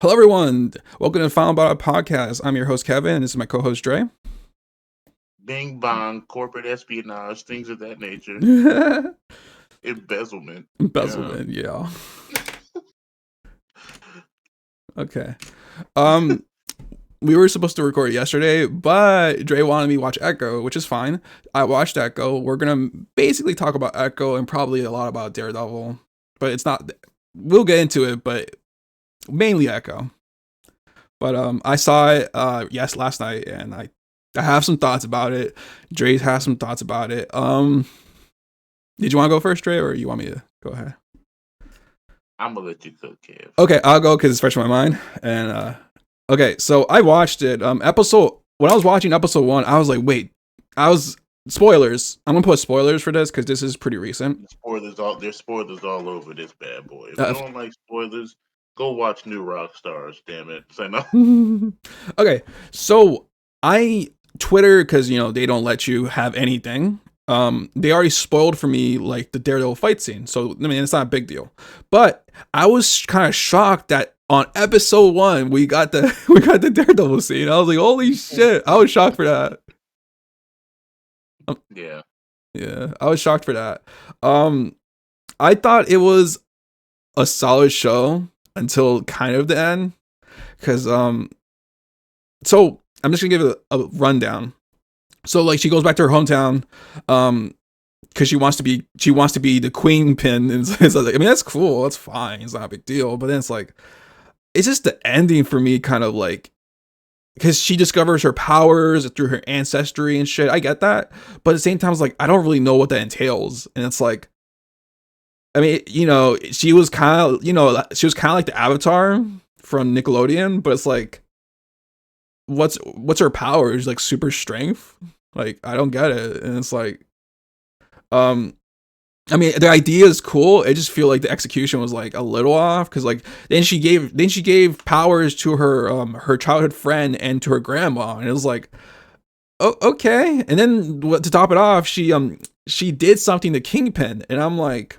Hello, everyone. Welcome to Final About Podcast. I'm your host, Kevin, and this is my co-host, Dre. Bing bong, corporate espionage, things of that nature, embezzlement. Yeah. Embezzlement, yeah. Okay. Um, we were supposed to record it yesterday, but Dre wanted me to watch Echo, which is fine. I watched Echo. We're gonna basically talk about Echo and probably a lot about Daredevil, but it's not. We'll get into it, but mainly Echo. But I saw it last night, and I have some thoughts about it. Dre has some thoughts about it. Did you want to go first, Dre, or you want me to go ahead? I'm gonna let you cook, Kev. Okay, I'll go because it's fresh in my mind. And okay, so I watched it. Episode when I was watching episode 1, I was like, wait, I was spoilers. I'm gonna put spoilers for this because this is pretty recent. There's spoilers all over this bad boy. If you don't like spoilers, go watch New Rock Stars. Damn it, say no. Okay, so I Twitter, because they don't let you have anything. They already spoiled for me like the Daredevil fight scene, so I mean it's not a big deal. But I was kind of shocked that on episode 1 we got the Daredevil scene. I was like, holy shit! I was shocked for that. Yeah, I was shocked for that. I thought it was a solid show until kind of the end, because so I'm just gonna give it a rundown. So like she goes back to her hometown, because she wants to be the queen pin, and it's like, I mean that's cool, that's fine, it's not a big deal. But then it's just the ending for me, kind of like, because she discovers her powers through her ancestry and shit. I get that, but at the same time, it's like I don't really know what that entails, and it's like, I mean, she was kind of like the Avatar from Nickelodeon, but it's like, what's her powers? Like super strength? Like I don't get it. And it's like, I mean the idea is cool. I just feel like the execution was like a little off, because like then she gave powers to her childhood friend and to her grandma, and it was like, oh, okay. And then to top it off, she did something to Kingpin, and I'm like,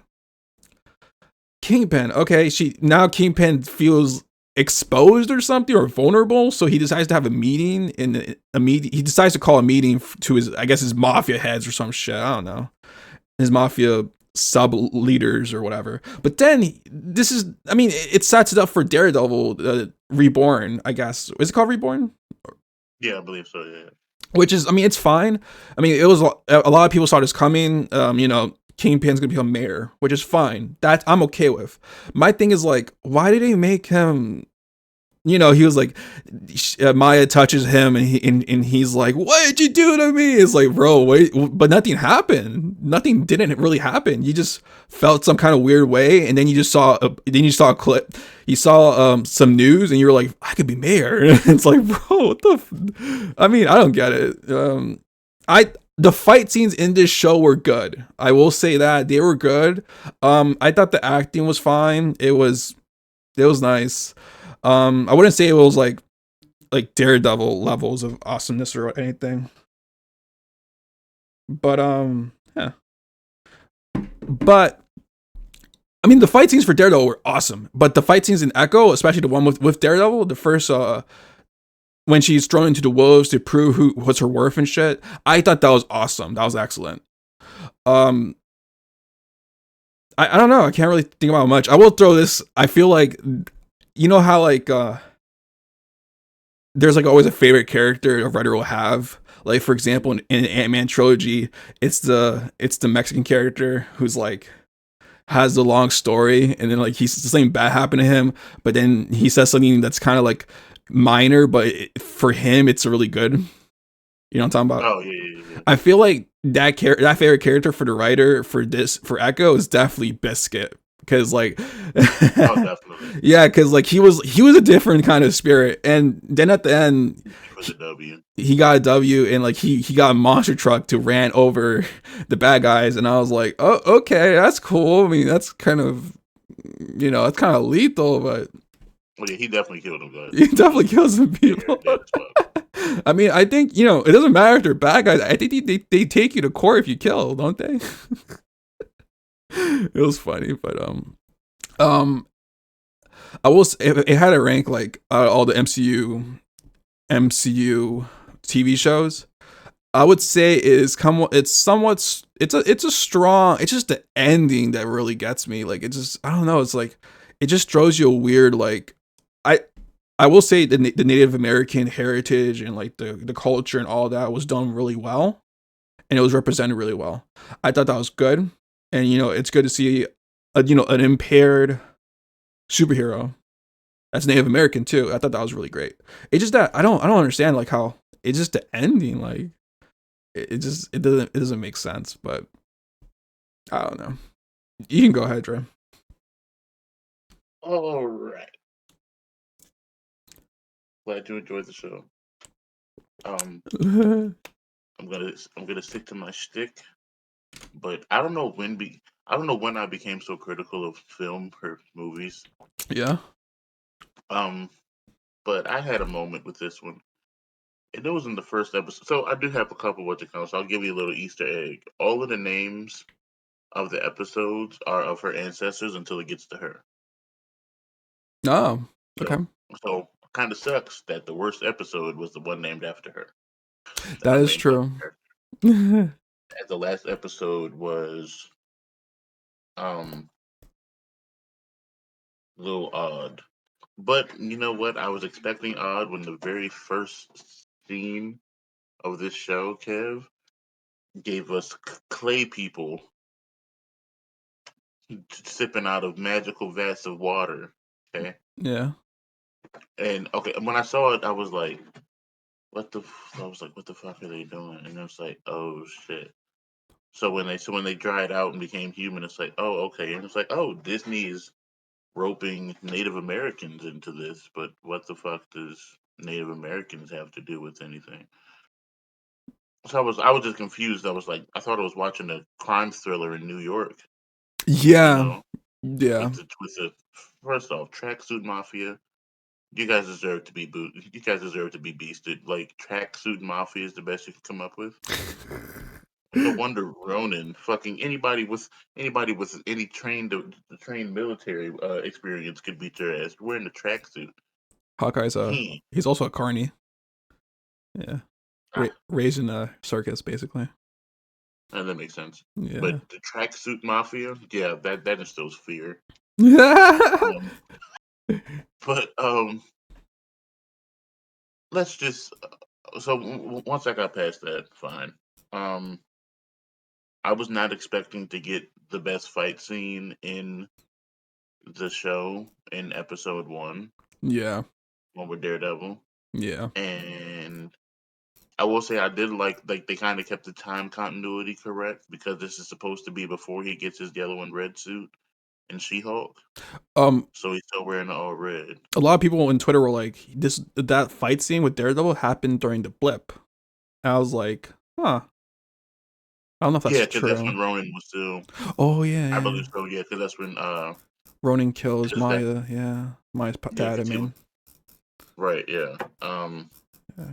Kingpin, okay, Kingpin feels exposed or something, or vulnerable, so he decides to have a meeting. He decides to call a meeting to his mafia heads or some shit, I don't know, his mafia sub leaders or whatever. But then it sets it up for Daredevil Reborn, I guess. Is it called Reborn? Yeah, I believe so. Yeah. Which is, I mean, it's fine. I mean, it was a lot of people saw this coming. Kingpin's gonna become mayor, which is fine. That I'm okay with. My thing is like, why did they make him? He was like, Maya touches him, and he's like, "What did you do to me?" It's like, bro, wait, but nothing happened. Nothing didn't really happen. You just felt some kind of weird way, and then you saw a clip. You saw some news, and you were like, "I could be mayor." It's like, bro, what the? I mean, I don't get it. The fight scenes in this show were good. I will say that they were good. I thought the acting was fine. It was nice. I wouldn't say it was like Daredevil levels of awesomeness or anything. But yeah. But I mean, the fight scenes for Daredevil were awesome. But the fight scenes in Echo, especially the one with Daredevil, the first when she's thrown into the wolves to prove what's her worth and shit, I thought that was awesome. That was excellent. I don't know. I can't really think about much. I will throw this. I feel like, how like there's like always a favorite character a writer will have. Like for example, in Ant-Man trilogy, it's the Mexican character who's like has the long story, and then like something bad happened to him, but then he says something that's kind of like minor, but for him it's really good. You know what I'm talking about? Oh yeah. I feel like that favorite character for the writer for Echo is definitely Biscuit, because like, oh definitely, yeah, because like he was a different kind of spirit, and then at the end he got a W, and like he got a monster truck to ran over the bad guys, and I was like, oh, okay, that's cool. I mean, that's kind of, it's kind of lethal, but yeah, he definitely killed him, guys. He definitely kills some people. I mean, I think, it doesn't matter if they're bad guys. I think they take you to court if you kill, don't they? It was funny, but I will. If it had to rank like all the MCU TV shows, I would say it's somewhat it's a strong, it's just the ending that really gets me. Like it just, I don't know, it's like it just throws you a weird like I I will say the Native American heritage and like the culture and all that was done really well, and it was represented really well. I thought that was good, and it's good to see an impaired superhero that's Native American too. I thought that was really great. It's just that I don't understand like how it's just the ending, like it doesn't make sense. But I don't know. You can go ahead, Dre. All right. Glad you enjoyed the show. I'm gonna stick to my shtick, but I don't know when I became so critical of film or movies. Yeah. Um, but I had a moment with this one. And it was in the first episode. So I do have a couple what to count. So I'll give you a little Easter egg. All of the names of the episodes are of her ancestors until it gets to her. Oh. Okay. So kind of sucks that the worst episode was the one named after her. That Our is main fucking true. character. And the last episode was um a little odd. But you know what? I was expecting odd when the very first scene of this show, Kev, gave us clay people sipping out of magical vats of water. Okay, Yeah. and okay, when I saw it, I was like, I was like, what the fuck are they doing? And I was like, oh shit. So when they dried out and became human, it's like, oh okay, and it's like, oh, Disney's roping Native Americans into this, but what the fuck does Native Americans have to do with anything? So I was just confused. I was like, I thought I was watching a crime thriller in New York, you Yeah. know, Yeah. with the first off tracksuit mafia. You guys deserve to be You guys deserve to be beasted. Like tracksuit mafia is the best you can come up with. No wonder Ronin, fucking anybody with any trained military experience could beat your ass wearing a tracksuit. Hawkeye's He, he's also a carny. Yeah. ah, Raised in a circus, basically. that makes sense. Yeah. But the tracksuit mafia, yeah, that instills fear. Yeah. Um, but let's just once I got past that, fine. Um, I was not expecting to get the best fight scene in the show in episode Yeah. one with Daredevil, Yeah. and I will say I did like they kind of kept the time continuity correct because this is supposed to be before he gets his yellow and red suit in She-Hulk, Um, so he's still wearing the all red. a lot of people on Twitter were like, that fight scene with Daredevil happened during the blip. And I was like, huh. I don't know if Yeah, that's because that's true. when Ronan was still. Oh yeah, I yeah. believe so. Yeah, because that's when Ronan kills because that Maya. Yeah, Maya's yeah, dad. I because he was mean, right. Yeah. yeah.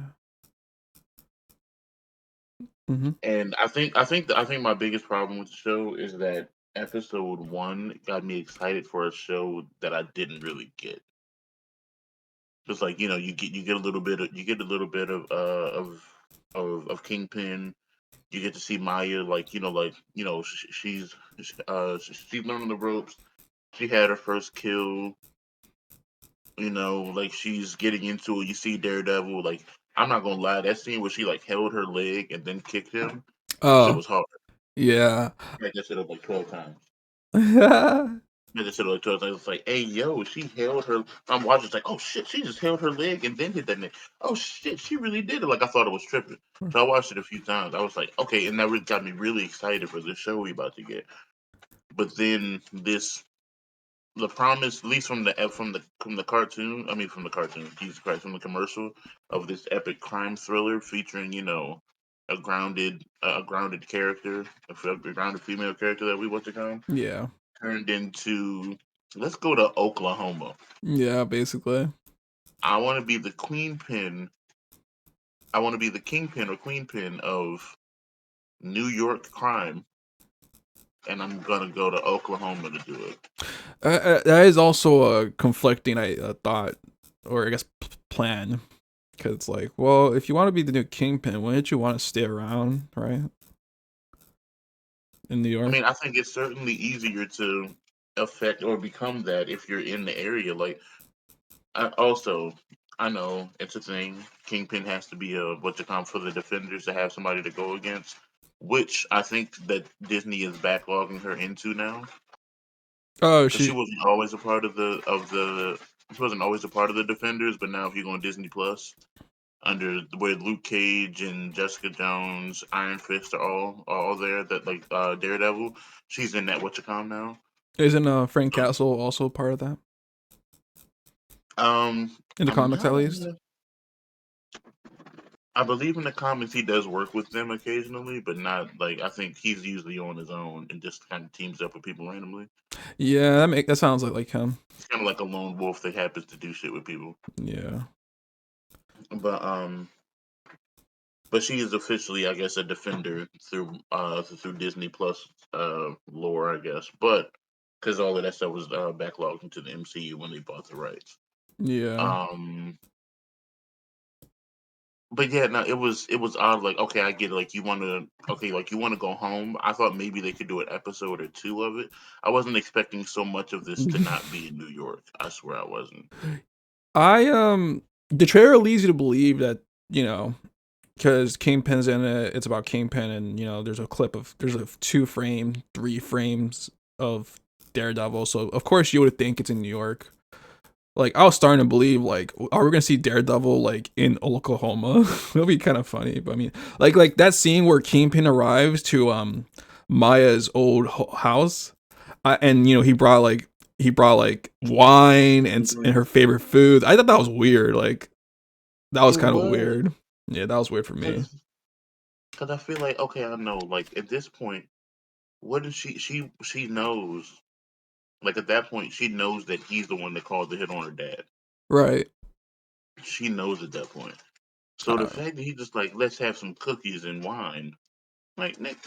Mm-hmm. And I think my biggest problem with the show is that episode one got me excited for a show that I didn't really get. Just like you get a little bit of Kingpin. You get to see Maya she's learning the ropes. She had her first kill. Like she's getting into it. You see Daredevil. Like I'm not gonna lie, that scene where she like held her leg and then kicked him, shit Oh was hard. yeah. Like that shit up like 12 times. Yeah. I just said like 12 times. It's like, hey yo, she held her. I'm watching. It's like, oh shit, she just held her leg and then hit that neck. Oh shit, she really did it. Like I thought it was tripping. So I watched it a few times. I was like, okay, and that really got me really excited for this show we about to get. But then the promise, at least from the cartoon. I mean, from the cartoon. Jesus Christ, from the commercial of this epic crime thriller featuring a grounded character, a grounded female character that we want to come Yeah. turned into let's go to Oklahoma. Yeah. Basically. I want to be the queen pin. I want to be the kingpin or queen pin of New York crime. and I'm gonna go to Oklahoma to do it. That is also a conflicting thought, or I guess plan, because it's like, well, if you want to be the new kingpin, wouldn't you want to stay around, right, in New I York? mean, I think it's certainly easier to affect or become that if you're in the area. Like, also, I know it's a thing. Kingpin has to be a what you call for the defenders to have somebody to go against, which I think that Disney is backlogging her into now Oh, because she she wasn't always a part of the she wasn't always a part of the defenders, but now if you go on Disney Plus under where Luke Cage and Jessica Jones, Iron Fist are all there. That like Daredevil, she's in that Whatchacom now. isn't Frank Castle also part of that in the I'm comics not. at least? I believe in the comics he does work with them occasionally, but not like I think he's usually on his own and just kind of teams up with people randomly. Yeah, that sounds like him. He's kind of like a lone wolf that happens to do shit with people. Yeah, But but she is officially, I guess, a defender through Disney Plus lore, I guess. But because all of that stuff was backlogged into the MCU when they bought the rights. yeah. Um, but yeah, no, it was odd. Like, okay, I get it. Like you want to go home. I thought maybe they could do an episode or two of it. I wasn't expecting so much of this to not be in New York. I swear I wasn't. The trailer leads you to believe that, you know, because Kingpin's in it. It's about Kingpin, and there's a clip of there's a 2 frame, 3 frames of Daredevil. So of course you would think it's in New York. Like I was starting to believe, like, are we gonna see Daredevil like in Oklahoma? It'll be kind of funny. But I mean, like that scene where Kingpin arrives to Maya's old house, and he brought like wine and Mhm. her favorite foods. I thought that was weird. Like that was It kind of was weird. Yeah, that was weird for me. because I feel like okay, I know. Like at this point, what does she knows? Like at that point, she knows that he's the one that called the hit on her dad. Right. She knows at that point. So the Uh, fact that he just like let's have some cookies and wine, like Nick,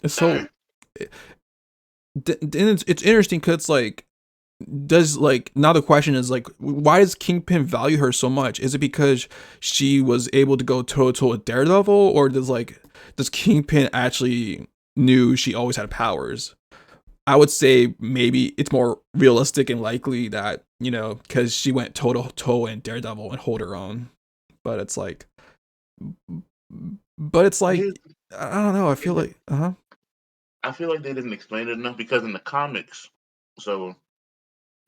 it's sir. so. And it's interesting because it's like does like now the question is like why does Kingpin value her so much? Is it because she was able to go toe to toe with Daredevil, or does Kingpin actually knew she always had powers? I would say maybe it's more realistic and likely that because she went toe to toe in Daredevil and hold her own. But it's like, but it's like Here's I don't know. I feel the like I feel like they didn't explain it enough because in the comics, so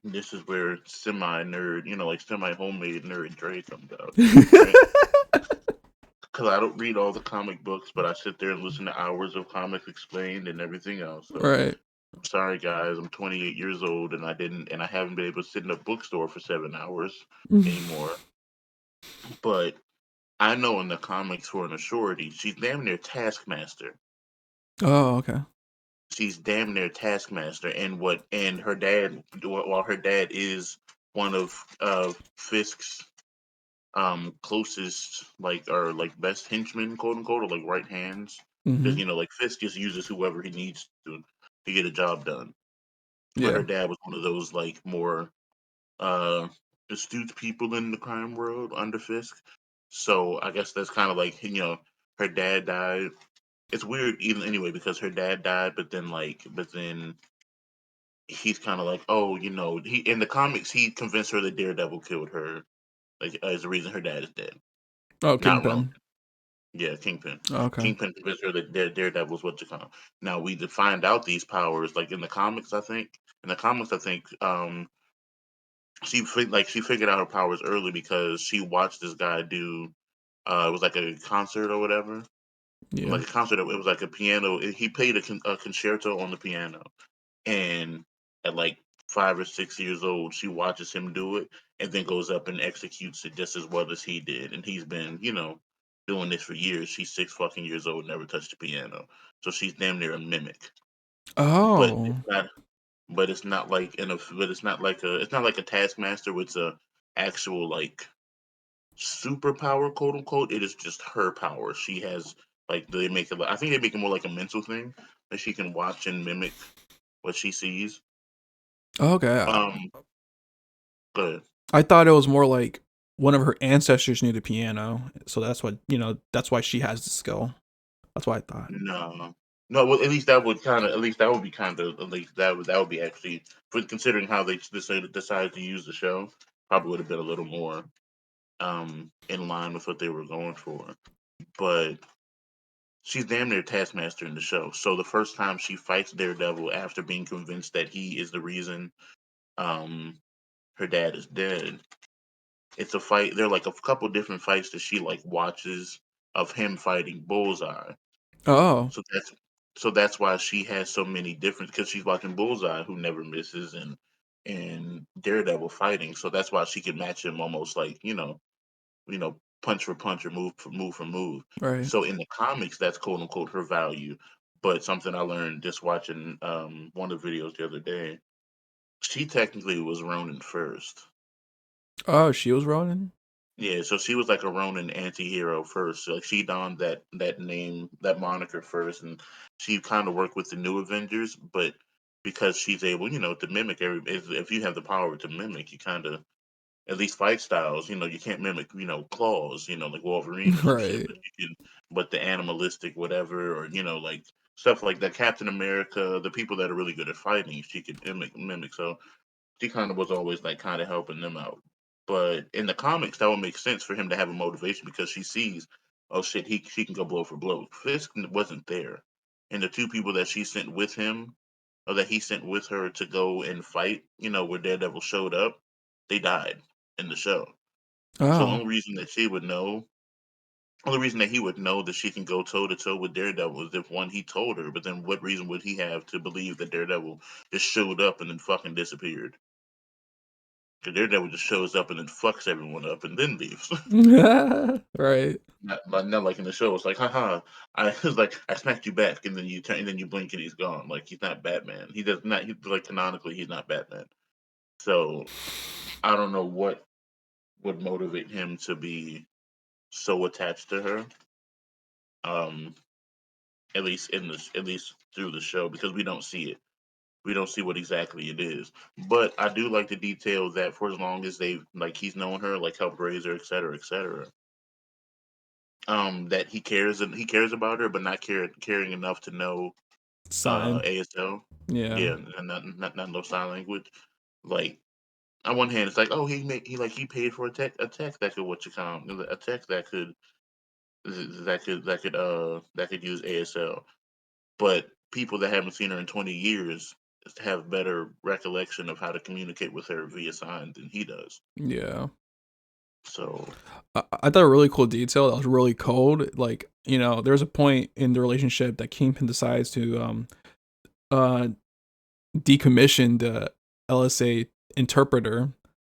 this is where semi nerd, like semi homemade nerd Dre comes out, right? Because I don't read all the comic books, but I sit there and listen to hours of comics explained and everything else. So right. I'm sorry, guys. I'm 28 years old and I haven't been able to sit in a bookstore for 7 hours anymore. But I know in the comics for an assurity, she's damn near Taskmaster. Oh, okay. She's damn near Taskmaster, and her dad, while her dad is one of Fisk's closest or like best henchmen, quote unquote, or like right hands, because Mm-hmm. like Fisk just uses whoever he needs to get a job done. But Yeah. her dad was one of those like more uh astute people in the crime world under Fisk. So I guess that's kind of like her dad died. It's weird even anyway because her dad died, but then he's kind of like, oh, he in the comics he convinced her that Daredevil killed her, like as the reason her dad is dead. Oh, Not Ronan. Kingpin. Yeah, Kingpin. Oh, okay. Kingpin convinced her that Daredevil's what you call. Now we find out these powers like in the comics. I think in the comics, I think she figured out her powers early because she watched this guy do. It was like a concert or whatever, Yeah. like a concert. It was like a piano. He played a concerto on the piano, and at like 5 or 6 years old, she watches him do it, and then goes up and executes it just as well as he did. And he's been, doing this for years. She's 6 fucking years old, never touched a piano, so she's damn near a mimic. But Oh. it's not. But it's not like But it's not like a taskmaster with a actual like superpower, quote unquote. It is just her power. She has like they make it. I think they make it more like a mental thing. that she can watch and mimic what she sees. Okay. Um, good. I thought it was more like one of her ancestors knew the piano, so that's what that's why she has the skill. That's what I thought. No, no. Well, at least that would kind of, at least that would be kind of, at least that would be actually, for considering how they decided to use the show, probably would have been a little more in line with what they were going for. But she's damn near Taskmaster in the show. So the first time she fights Daredevil after being convinced that he is the reason um her dad is dead, it's a fight. There are like a couple different fights that she like watches of him fighting Bullseye. Oh, So that's why she has so many different, because she's watching Bullseye who never misses, and Daredevil fighting. So that's why she can match him almost like, punch for punch or move for move. right. So in the comics, that's quote unquote her value. But something I learned just watching one of the videos the other day, she technically was Ronin first. Oh, she was Ronin. Yeah, so she was like a Ronin anti-hero first. So, like, she donned that name, that moniker first, and she kind of worked with the new Avengers. But because she's able, to mimic if you have the power to mimic, you kind of, at least fight styles, you can't mimic, claws, like Wolverine or some shit, Right. but you can, but the animalistic whatever, or like stuff like that. Captain America, the people that are really good at fighting, she could mimic. So she kind of was always like kind of helping them out. But in the comics, that would make sense for him to have a motivation because she sees, oh shit, she can go blow for blow. Fisk wasn't there, and the two people that she sent with him, or that he sent with her to go and fight, where Daredevil showed up, they died in the show. So the Oh. only reason that she would know, only reason that he would know that she can go toe to toe with Daredevil is if one he told her. But then what reason would he have to believe that Daredevil just showed up and then fucking disappeared? Because Daredevil just shows up and then fucks everyone up and then leaves. Right. Not like in the show. It's like, haha, I was like, I smacked you back, and then you turn, and then you blink, and he's gone. Like he's not Batman. He does not. He's like canonically, he's not Batman. So I don't know what would motivate him to be so attached to her. Um, at least through the show, because we don't see it. We don't see what exactly it is. But I do like the detail that for as long as they like he's known her, like helped raise her, et cetera, that he cares about her, but not caring enough to know Sign. ASL. Yeah. Yeah, and not no sign language. Like on one hand, it's like, oh, he paid for a tech that could, what you call it, a tech that could use ASL. But people that haven't seen her in 20 years have better recollection of how to communicate with her via sign than he does. Yeah. So I thought a really cool detail that was really cold. Like, there's a point in the relationship that Kingpin decides to uh decommission the LSA interpreter.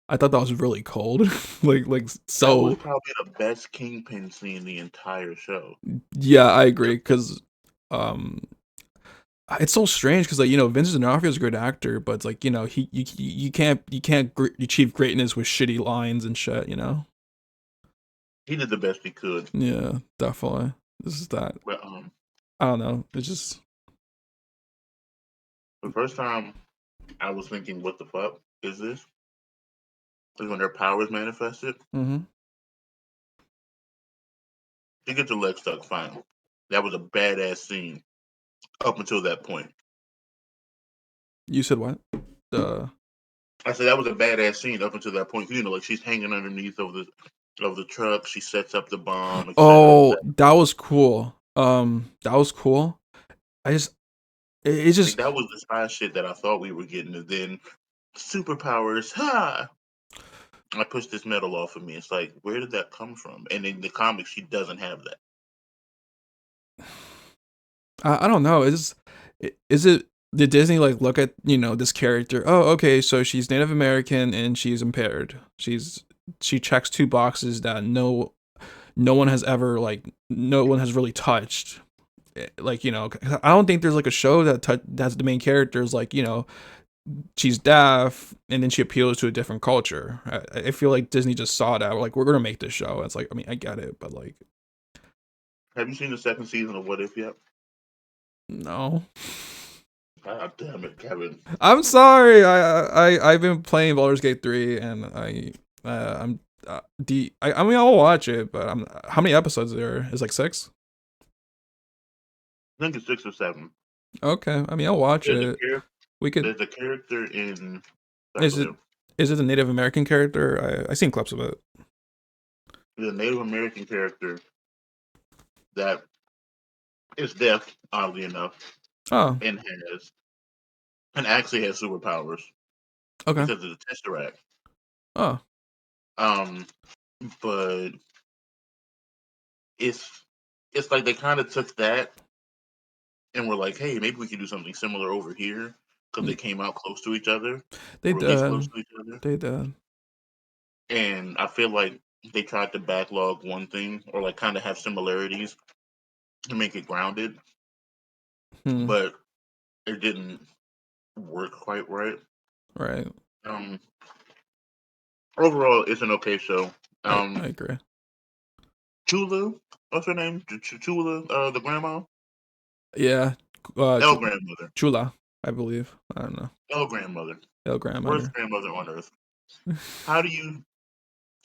I thought that was really cold. like that was so probably the best Kingpin scene in the entire show. yeah, I agree cuz um it's so strange because Vincent D'Onofrio is a great actor, but it's like you can't achieve greatness with shitty lines and shit. He did the best he could. Yeah, definitely. This is that. But I don't know. It's just the first time I was thinking, what the fuck is this? Is when their powers manifested. hmm She gets her leg stuck fine. That was a badass scene up until that point. You said what? The I said that was a badass scene up until that point. Like she's hanging underneath of the truck. She sets up the bomb, etc. Oh, that was cool. That was cool. I just it's Like just that was the spy shit that I thought we were getting, and then superpowers. Ha! I pushed this metal off of me. It's like, where did that come from? And in the comics, she doesn't have that. I don't know. Is it did Disney like look at, this character? Oh, okay, so she's Native American and she's impaired. She checks two boxes that no one has ever no one has really touched. Like, 'cause I don't think there's like a show that's the main character is like, she's deaf and then she appeals to a different culture. I feel like Disney just saw that. Like, we're gonna make this show. It's like, I mean, I get it, but like, Have you seen the second season of What If yet? No. God damn it, Kevin. I'm sorry. I've been playing Baldur's Gate 3 and I'm I mean I'll watch it, but how many episodes there is like 6? I think it's 6 or 7. Okay. I mean I'll watch There's a it. character. We could There's a character in. is it is it a Native American character? I seen clips of it. There's a Native American character that is deaf, oddly enough, Oh, and has and actually has superpowers okay. because of the Tesseract. Oh, Um, but it's it's like they kind of took that and were like, hey, maybe we could do something similar over here because mm, they came out close to each other, they or at least close did. to each other. They did. And I feel like they tried to backlog one thing or like kind of have similarities to make it grounded, Hmm. but it didn't work quite right. Right. Um, Overall, it's an okay show. I Um, agree. Chula, what's her name? Chula, the grandma, Yeah. El grandmother, Chula, I believe. I don't know. El grandmother, El worst grandmother. grandmother on earth. How do you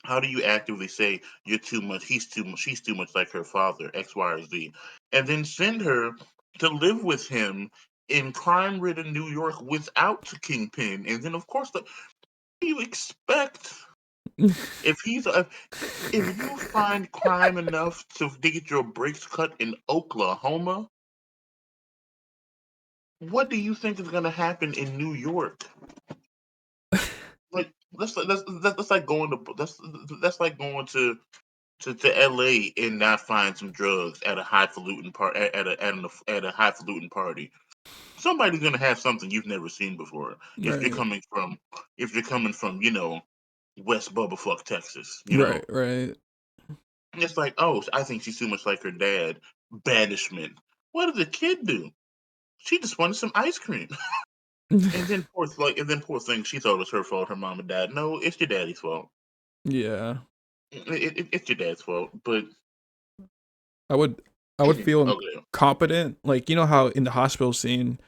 how do you actively say you're too much, he's too much, she's too much like her father, X, Y, or Z, and then send her to live with him in crime-ridden New York without Kingpin? And then, of course, what do you expect if he's a, if you find crime enough to get your brakes cut in Oklahoma? What do you think is going to happen in New York? Like that's like going to that's like going to LA and not find some drugs at a highfalutin part at a highfalutin party. Somebody's gonna have something you've never seen before. If you're Right. coming from West Bubblefuck, Texas, Right. Right. it's like, oh, I think she's too much like her dad. Banishment. What did the kid do? She just wanted some ice cream. And then poor thing, she thought it was her fault. Her mom and dad. No, it's your daddy's fault. Yeah. It's your dad's fault. But I would I would feel okay, competent. Like you know how in the hospital scene,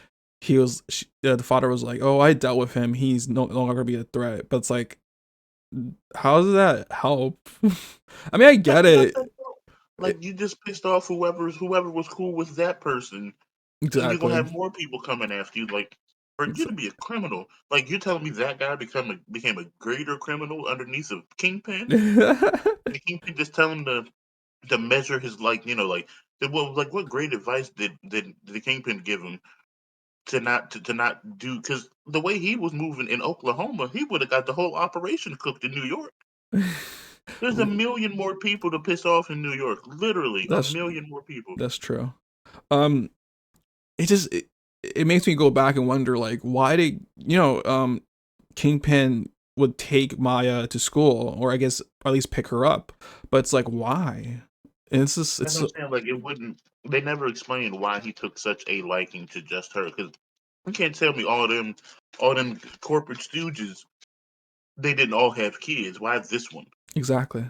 the father was like, "Oh, I dealt with him. He's no longer gonna be a threat." But it's like, how does that help? I mean, I like get what does it. that feel? It- Like you just pissed off whoever was cool with that person, and you're gonna exactly. have more people coming after you. Like for you Ex- to be a criminal, like you're telling me that guy became a greater criminal underneath of Kingpin. The Kingpin just tell him to measure his what great advice did the Kingpin give him to not do, because the way he was moving in Oklahoma, he would have got the whole operation cooked in New York. There's a million more people to piss off in New York. Literally a that's million more people. that's true. Um, it just it makes me go back and wonder like why did Kingpin would take Maya to school or I guess at least pick her up, but it's like why? And it's just That's it's what I'm saying. Like it wouldn't. They never explained why he took such a liking to just her. Because you can't tell me all them corporate stooges. They didn't all have kids. Why this one? exactly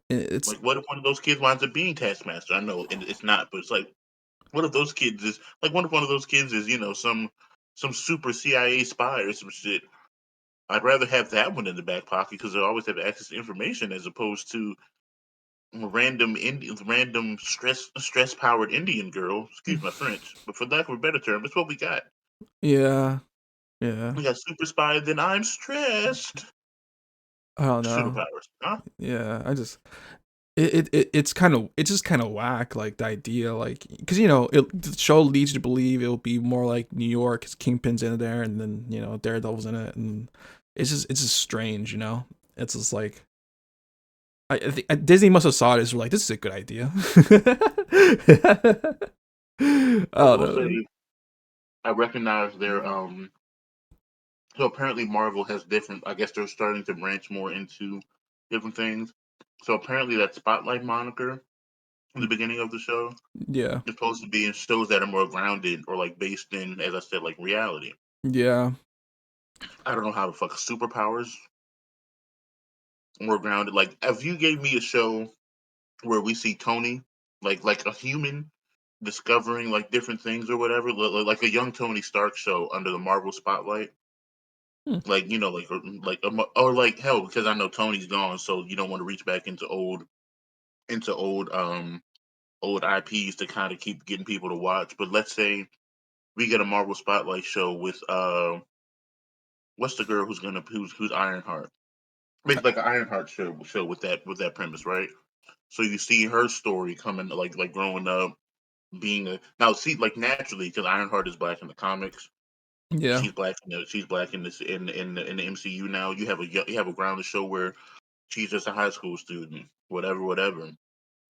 it's Like, what if one of those kids winds up being Taskmaster? I know it's not, but it's like, what if those kids is like, what if one of those kids is some super CIA spy or some shit? I'd rather have that one in the back pocket because they always have access to information as opposed to random stress powered Indian girl. Excuse my French, but for lack of a better term, that's what we got. yeah, yeah. We got super spy. Then I'm stressed. I don't know. Superpowers, huh? Yeah, I just it's just kind of whack like the idea like because the show leads you to believe it'll be more like New York, 'cause Kingpin's in there, and then Daredevil's in it, and it's just strange, it's just like I think Disney must have saw this and were like this is a good idea. I I don't will know. say I recognize their So apparently Marvel has different. I guess they're starting to branch more into different things. So apparently that Spotlight moniker in the beginning of the show Yeah, is supposed to be in shows that are more grounded or like based in, as I said, like reality. yeah, I don't know how the fuck superpowers more grounded. Like if you gave me a show where we see Tony like a human discovering like different things or whatever, like a young Tony Stark show under the Marvel spotlight. Hmm. Like or like hell, because I know Tony's gone, so you don't want to reach back into into old old IPs to kind of keep getting people to watch. But let's say we get a Marvel spotlight show with what's the girl who's Ironheart? Basically like an Ironheart show with that premise, right? So you see her story coming like growing up, being a now see like naturally because Ironheart is black in the comics. Yeah. She's black in this in the MCU now. You have a grounded show where she's just a high school student, whatever.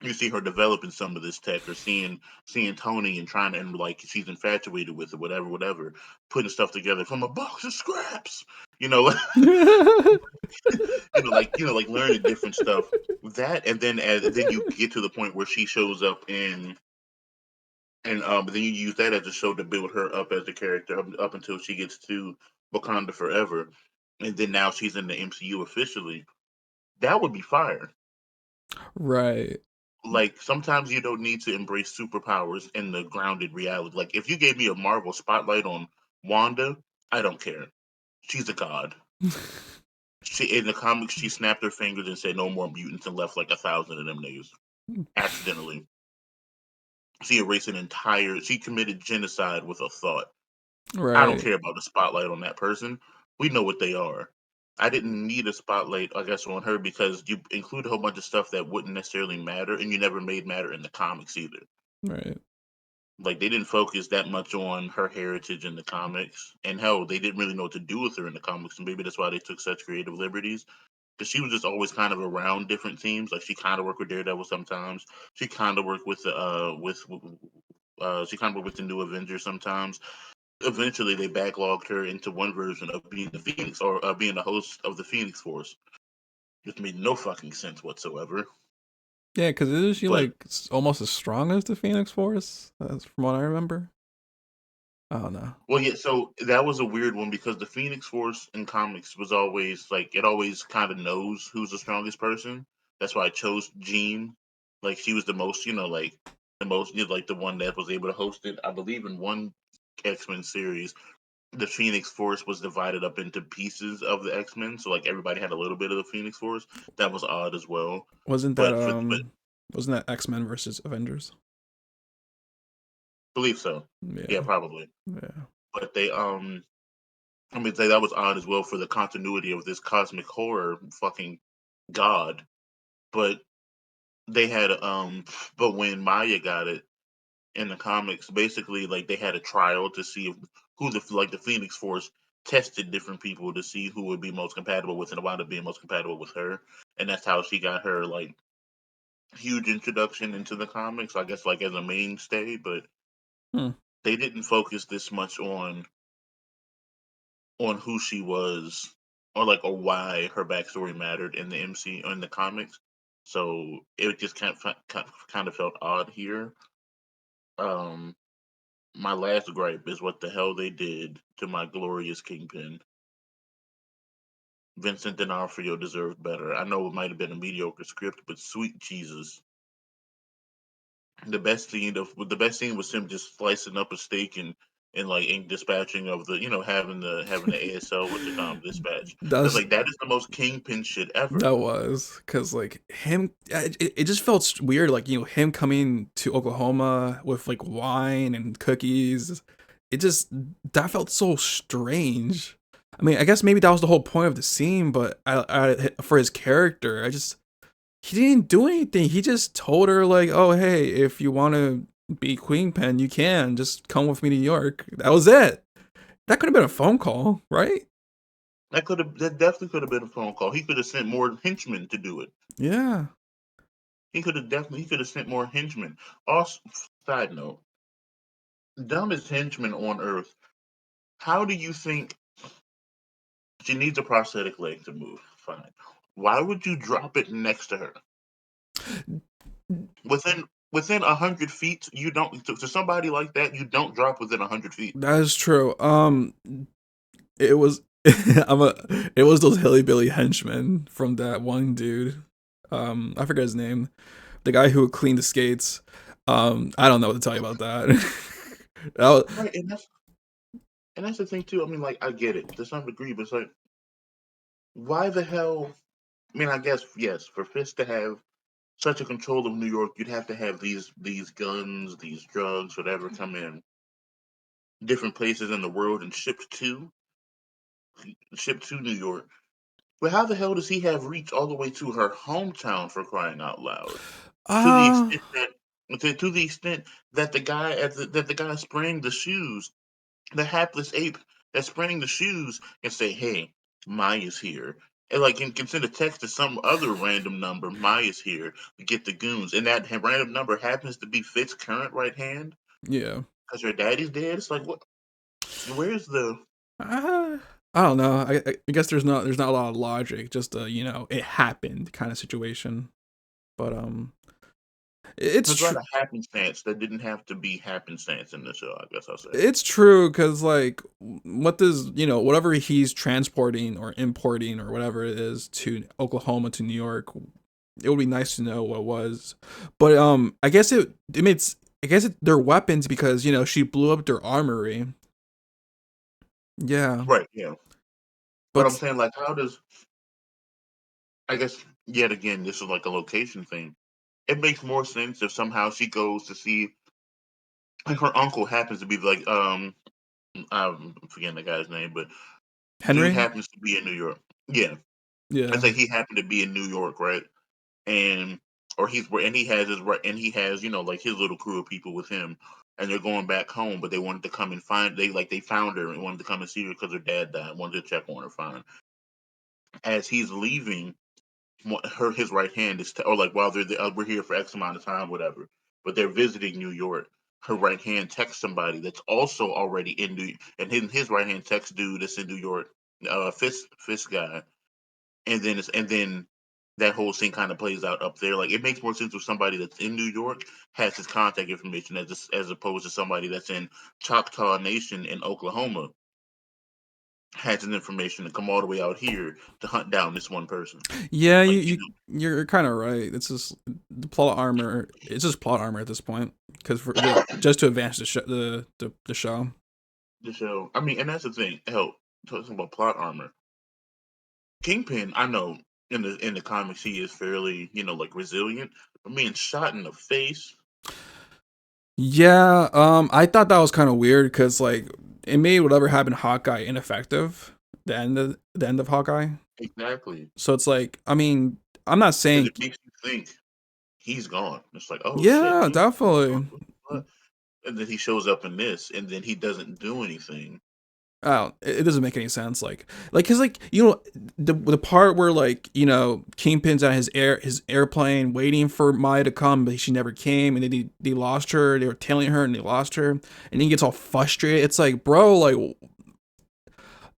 You see her developing some of this tech, or seeing Tony and trying to and like she's infatuated with it, whatever, putting stuff together from a box of scraps. You know, like learning different stuff. That and then you get to the point where she shows up in and then you use that as a show to build her up as a character up until she gets to Wakanda Forever, and then now she's in the MCU officially. That would be fire. Right. Like sometimes you don't need to embrace superpowers in the grounded reality. Like if you gave me a Marvel spotlight on Wanda, I don't care. She's a god. She in the comics she snapped her fingers and said no more mutants and left like 1,000 of them niggas accidentally. She committed genocide with a thought. I don't Right. care about the spotlight on that person. We know what they are. I didn't need a spotlight, I guess, on her because you include a whole bunch of stuff that wouldn't necessarily matter, and you never made matter in the comics either. Right. Like they didn't focus that much on her heritage in the comics, and hell, they didn't really know what to do with her in the comics, and maybe that's why they took such creative liberties. Because she was just always kind of around different teams. Like she kind of worked with Daredevil sometimes. She kind of worked with the she kind of worked with the New Avengers sometimes. Eventually, they backlogged her into one version of being the Phoenix or being the host of the Phoenix Force, which made no fucking sense whatsoever. Yeah, because isn't she But like almost as strong as the Phoenix Force? That's from what I remember. I don't know. well, yeah, so that was a weird one because the Phoenix Force in comics was always like it always kind of knows who's the strongest person. That's why I chose Jean. Like she was the most, like the most, like the one that was able to host it. I believe in one X-Men series, the Phoenix Force was divided up into pieces of the X-Men, so like everybody had a little bit of the Phoenix Force. That was odd as well. Wasn't that But wasn't that X-Men versus Avengers? believe so. Yeah, Yeah. probably. Yeah. But they I mean that was odd as well for the continuity of this cosmic horror fucking god. But they had but when Maya got it in the comics, basically like they had a trial to see if who the Phoenix Force tested different people to see who would be most compatible with, and it wound up being most compatible with her, and that's how she got her like huge introduction into the comics. I guess like as a mainstay, but Hmm. they didn't focus this much on who she was or why her backstory mattered in the MC in the comics. So it just kind of felt odd here. Um, my last gripe is what the hell they did to my glorious Kingpin. Vincent D'Onofrio deserved better. I know it might have been a mediocre script, but sweet Jesus, the best scene was him just slicing up a steak and like in dispatching of the having the ASL with the dispatch. It's That's like that is the most Kingpin shit ever. that was because like him, it just felt weird. Like him coming to Oklahoma with like wine and cookies. It just that felt so strange. I mean, I guess maybe that was the whole point of the scene, but for his character, he didn't do anything. He just told her like, "Oh, hey, if you want to be Queen Pen, you can. Just come with me to New York." That was it. That could have been a phone call, right? That definitely could have been a phone call. He could have sent more henchmen to do it. Yeah. He could have sent more henchmen. Also, side note, dumbest henchman on earth. How do you think she needs a prosthetic leg to move? Fine. Why would you drop it next to her? Within 100 feet, you don't to somebody like that, you don't drop within 100 feet. That is true. It was it was those hillybilly henchmen from that one dude. I forget his name. The guy who would clean the skates. I don't know what to tell you about that. That was- Right, and that's the thing too. I mean, like I get it to some degree, but it's like, why the hell? I mean, I guess yes, for Fisk to have such a control of New York, you'd have to have these guns, these drugs, whatever, come in different places in the world and shipped to New York. But how the hell does he have reach all the way to her hometown, for crying out loud? To the uh extent that to the extent that the guy spraying the shoes, the hapless ape that's spraying the shoes, can say, "Hey, Maya's here." And like can send a text to some other random number, Maya's here to get the goons, and that random number happens to be Fitz's current right hand yeah. because her daddy's dead. It's like, what? Where's the Uh, I don't know. I guess there's not a lot of logic. Just it happened kind of situation. But it's There's a lot true. of happenstance that didn't have to be happenstance in the show, I guess I'll say. It's true because like what does whatever he's transporting or importing or whatever it is to Oklahoma to New York, it would be nice to know what it was. But I guess it makes I guess they're weapons because she blew up their armory. Yeah, Right, yeah. But I'm but saying, like, how does, I guess, yet again, this is like a location thing. It makes more sense if somehow she goes to see, like, her uncle happens to be, like, I'm forgetting the guy's name, but dude Henry. happens to be in New York. Yeah. I Yeah, say he happened to be in New York, right? And, or and he has his, right, and he has, like his little crew of people with him. And they're going back home, but they wanted to come and they found her and wanted to come and see her because her dad died, wanted to check on her, fine. As he's leaving, his right hand is or like while we're here for X amount of time, whatever. But they're visiting New York. Her right hand texts somebody that's also already in New, and his right hand text dude that's in New York, Fisk guy, and then that whole scene kind of plays out up there. Like it makes more sense with somebody that's in New York has his contact information as opposed to somebody that's in Choctaw Nation in Oklahoma has his information to come all the way out here to hunt down this one person. yeah. Like You're kind of right. It's just the plot armor. It's just plot armor at this point because for just to advance the show. the show. I mean, and that's the thing. Hell, talking about plot armor, Kingpin. I know in the comics he is fairly like resilient, but being shot in the face. Yeah, I thought that was kind of weird because like it made whatever happened to Hawkeye ineffective. The end of Hawkeye. Exactly, So it's like, I mean, I'm not because saying, it makes you think he's gone. It's like, oh shit, yeah, Kingpin's gone. definitely. What? And then he shows up in this, and then he doesn't do anything. Oh, it doesn't make any sense. Cause like the part where like Kingpin's at his airplane waiting for Maya to come, but she never came, and then they lost her. They were tailing her, and they lost her, and then he gets all frustrated. It's like, bro, like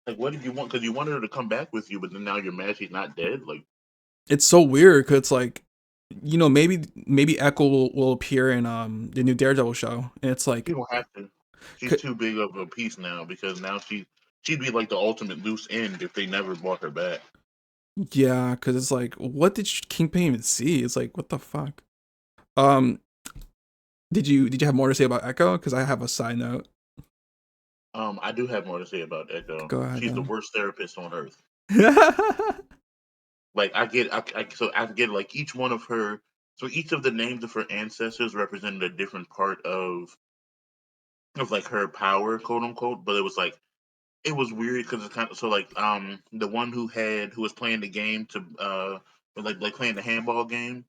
Like, what did you want? Because you wanted her to come back with you, but then now you're mad she's not dead. Like, it's so weird. Cause it's like maybe Echo will appear in the new Daredevil show, and it's you like, don't have to. She's c- too big of a piece now because now she'd be like the ultimate loose end if they never brought her back. yeah, cause it's like, what did Kingpin even see? It's like, what the fuck? Um, did you have more to say about Echo? Cause I have a side note. I do have more to say about Echo. Go ahead She's the then. worst therapist on earth. Like so I get like each one of her. So each of the names of her ancestors represented a different part of like her power, quote unquote. But it was weird because it's kind of so like the one who was playing the game to like playing the handball game.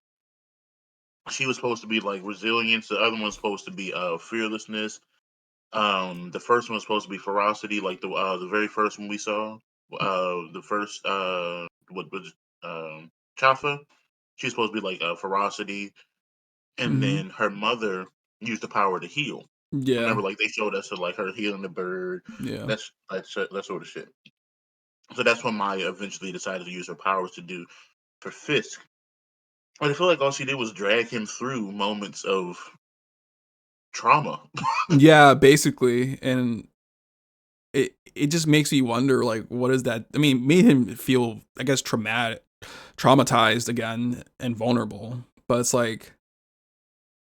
She was supposed to be like resilience. The other one's supposed to be fearlessness. The first one was supposed to be ferocity, like the very first one we saw. The first what was Chafa. She's supposed to be like ferocity, and Hmm. then her mother used the power to heal. Yeah, Remember, like they showed us like her healing the bird. yeah, That sort of shit. So that's when Maya eventually decided to use her powers to do for Fisk. But I feel like all she did was drag him through moments of trauma. yeah. Basically, and it just makes me wonder, like, what is that? I mean, made him feel, I guess, traumatized again and vulnerable. But it's like,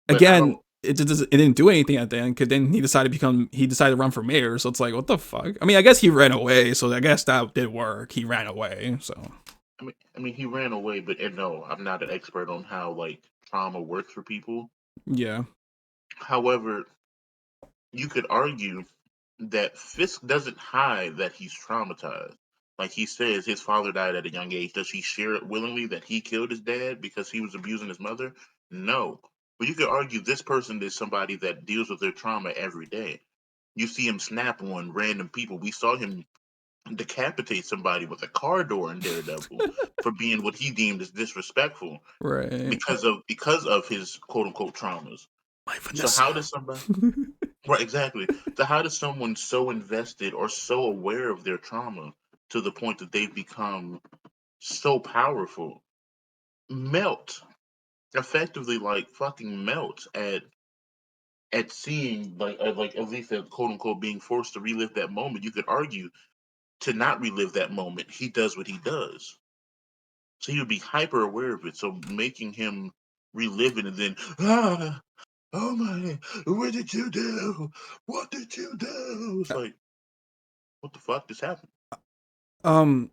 But I again, don't. it didn't do anything at the end. Because then he decided to run for mayor. So it's like, what the fuck? I mean, I guess he ran away. So I guess that did work. He ran away. So I mean, he ran away, but and no, I'm not an expert on how like trauma works for people. yeah, However, you could argue that Fisk doesn't hide that he's traumatized. Like he says, his father died at a young age. Does he share it willingly that he killed his dad because he was abusing his mother? No. But you could argue this person is somebody that deals with their trauma every day. You see him snap on random people. We saw him decapitate somebody with a car door in Daredevil for being what he deemed as disrespectful right. because of his quote unquote traumas. My So Vanessa. how does somebody right exactly. So how does someone so invested or so aware of their trauma to the point that they've become so powerful melt effectively like fucking melt at seeing like at least at quote unquote being forced to relive that moment? You could argue to not relive that moment, he does what he does. So he would be hyper aware of it. So making him relive it and then, oh my, what did you do? What did you do? It's like, what the fuck just happened? um,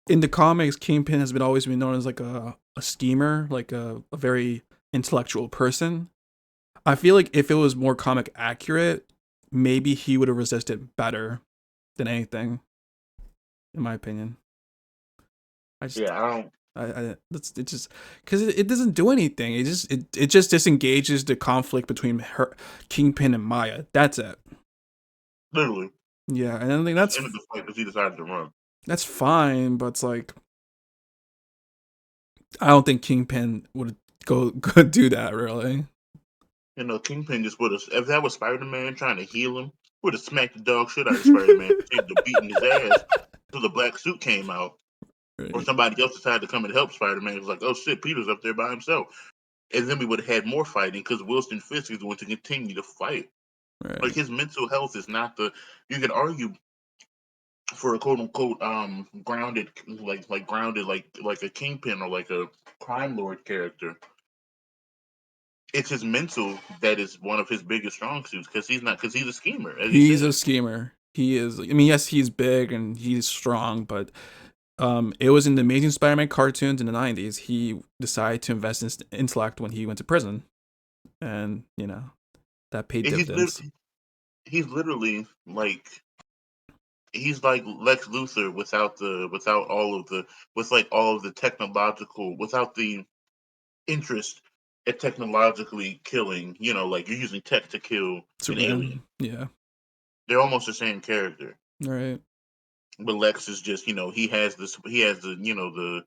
in the comics, Kingpin has been always been known as like a schemer, like a very intellectual person. I feel like if it was more comic accurate, maybe he would have resisted better than anything, in my opinion. I just, Yeah, I don't. I that's it just because it doesn't do anything. It just disengages the conflict between her, Kingpin and Maya. That's it. Literally, Yeah, and I think just ended the fight because he decided to run. that's fine, but it's like I don't think Kingpin would go do that really. You know, Kingpin just would have, if that was Spider Man trying to heal him, would have smacked the dog shit out of Spider Man, continued to beating his ass till the black suit came out. Or Right, somebody else decided to come and help Spider Man. It was like, oh shit, Peter's up there by himself. And then we would have had more fighting because Wilson Fisk is going to continue to fight. Like right. his mental health is not the. You could argue for a quote unquote grounded grounded like a kingpin or like a crime lord character. It's his mental that is one of his biggest strong suits because he's a schemer as you He's a said. schemer. He is. I mean, yes, he's big and he's strong, but it was in the Amazing Spider-Man cartoons in the '90s. He decided to invest in his intellect when he went to prison, and that paid And dividends. he's literally like he's like Lex Luthor without all of the with like all of the technological without the interest at technologically killing. You know, like you're using tech to kill an alien. Superman. Yeah. They're almost the same character. All right. But Lex is just he has the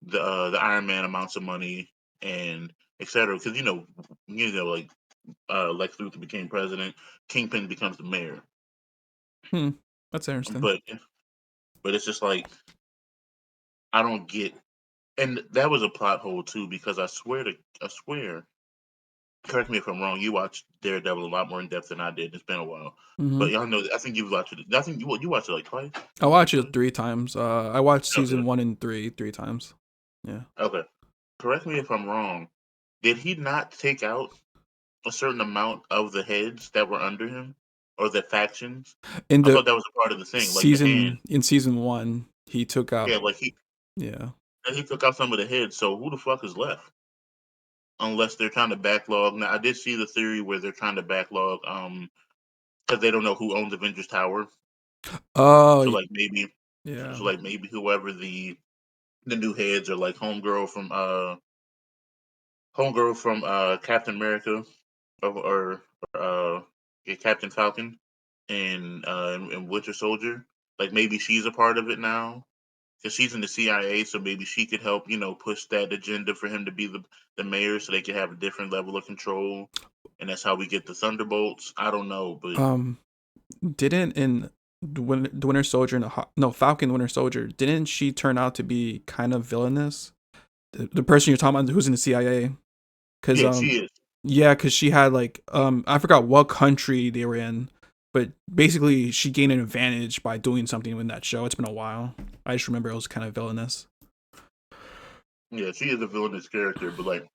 the Iron Man amounts of money and etc. Because like Lex Luthor became president, Kingpin becomes the mayor. Hmm. That's interesting. But it's just like I don't get, and that was a plot hole too because I swear, correct me if I'm wrong. You watched Daredevil a lot more in depth than I did. It's been a while, Hmm. but y'all know I think you've watched it. I think you watched it like twice, I watched it actually. 3 times. I watched Okay, season 1 and 3 3 times. Yeah. okay. Correct me if I'm wrong. Did he not take out a certain amount of the heads that were under him or the factions? In I the thought that was a part of the thing, like the hand. season 1, he took out. Yeah, like Yeah. he took out some of the heads. So who the fuck is left? Unless they're trying to backlog. Now I did see the theory where they're trying to backlog, because they don't know who owns Avengers Tower. Oh, So like maybe, yeah. whoever the new heads are, like homegirl from Captain America or yeah, Captain Falcon and Winter Soldier. Like maybe she's a part of it now because she's in the CIA, so maybe she could help, push that agenda for him to be the mayor, so they could have a different level of control, and that's how we get the Thunderbolts. I don't know, but Um, didn't in the Winter Soldier and no Falcon Winter Soldier, didn't she turn out to be kind of villainous? The person you're talking about who's in the CIA, because yeah, she is. yeah, because she had like I forgot what country they were in, but basically she gained an advantage by doing something in that show. It's been a while. I just remember it was kind of villainous. Yeah, she is a villainous character, but like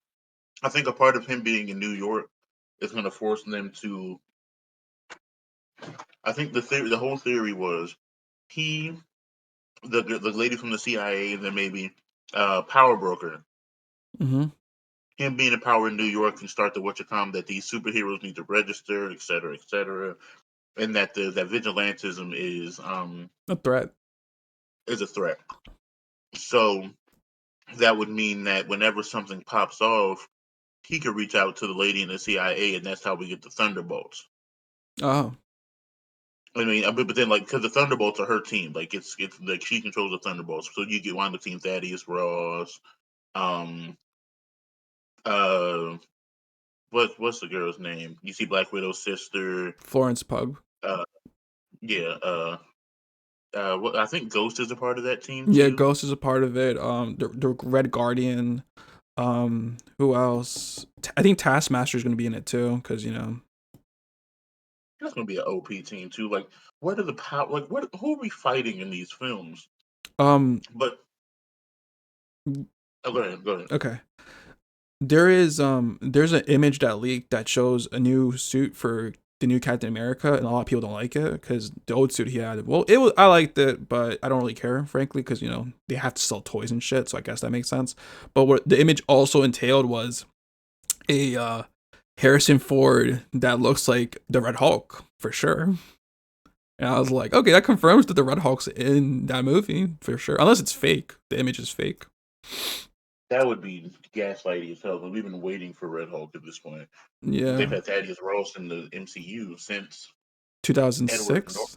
I think a part of him being in New York it's going to force them to. I think the whole theory was he, the lady from the CIA, and then maybe power broker. Mm-hmm. Him being in power in New York can start the whatchamacallit that these superheroes need to register, et cetera, and that that vigilantism A threat. is a threat. So that would mean that whenever something pops off, he could reach out to the lady in the CIA, and that's how we get the Thunderbolts. Oh. I mean, but then like because the Thunderbolts are her team, like it's like she controls the Thunderbolts, so you get one of the team Thaddeus Ross, um, uh, what's the girl's name? You see Black Widow's sister, Florence Pug. uh, yeah, what I think Ghost is a part of that team Yeah, too. Ghost is a part of it. The Red Guardian. Who else? I think Taskmaster is gonna be in it too, because That's gonna be an OP team too. Like, what are the power? Like, what? Who are we fighting in these films? um, But oh, go ahead, go ahead. okay. There's an image that leaked that shows a new suit for the new Captain America, and a lot of people don't like it because the old suit he had. Well, it was I liked it, but I don't really care, frankly, because they have to sell toys and shit, so I guess that makes sense. But what the image also entailed was a Harrison Ford that looks like the Red Hulk for sure. And I was like, okay, that confirms that the Red Hulk's in that movie for sure, unless it's fake. The image is fake. That would be gaslighty as hell. But we've been waiting for Red Hulk at this point. They've Yeah, had Thaddeus Ross in the MCU Edward Norton. 2006.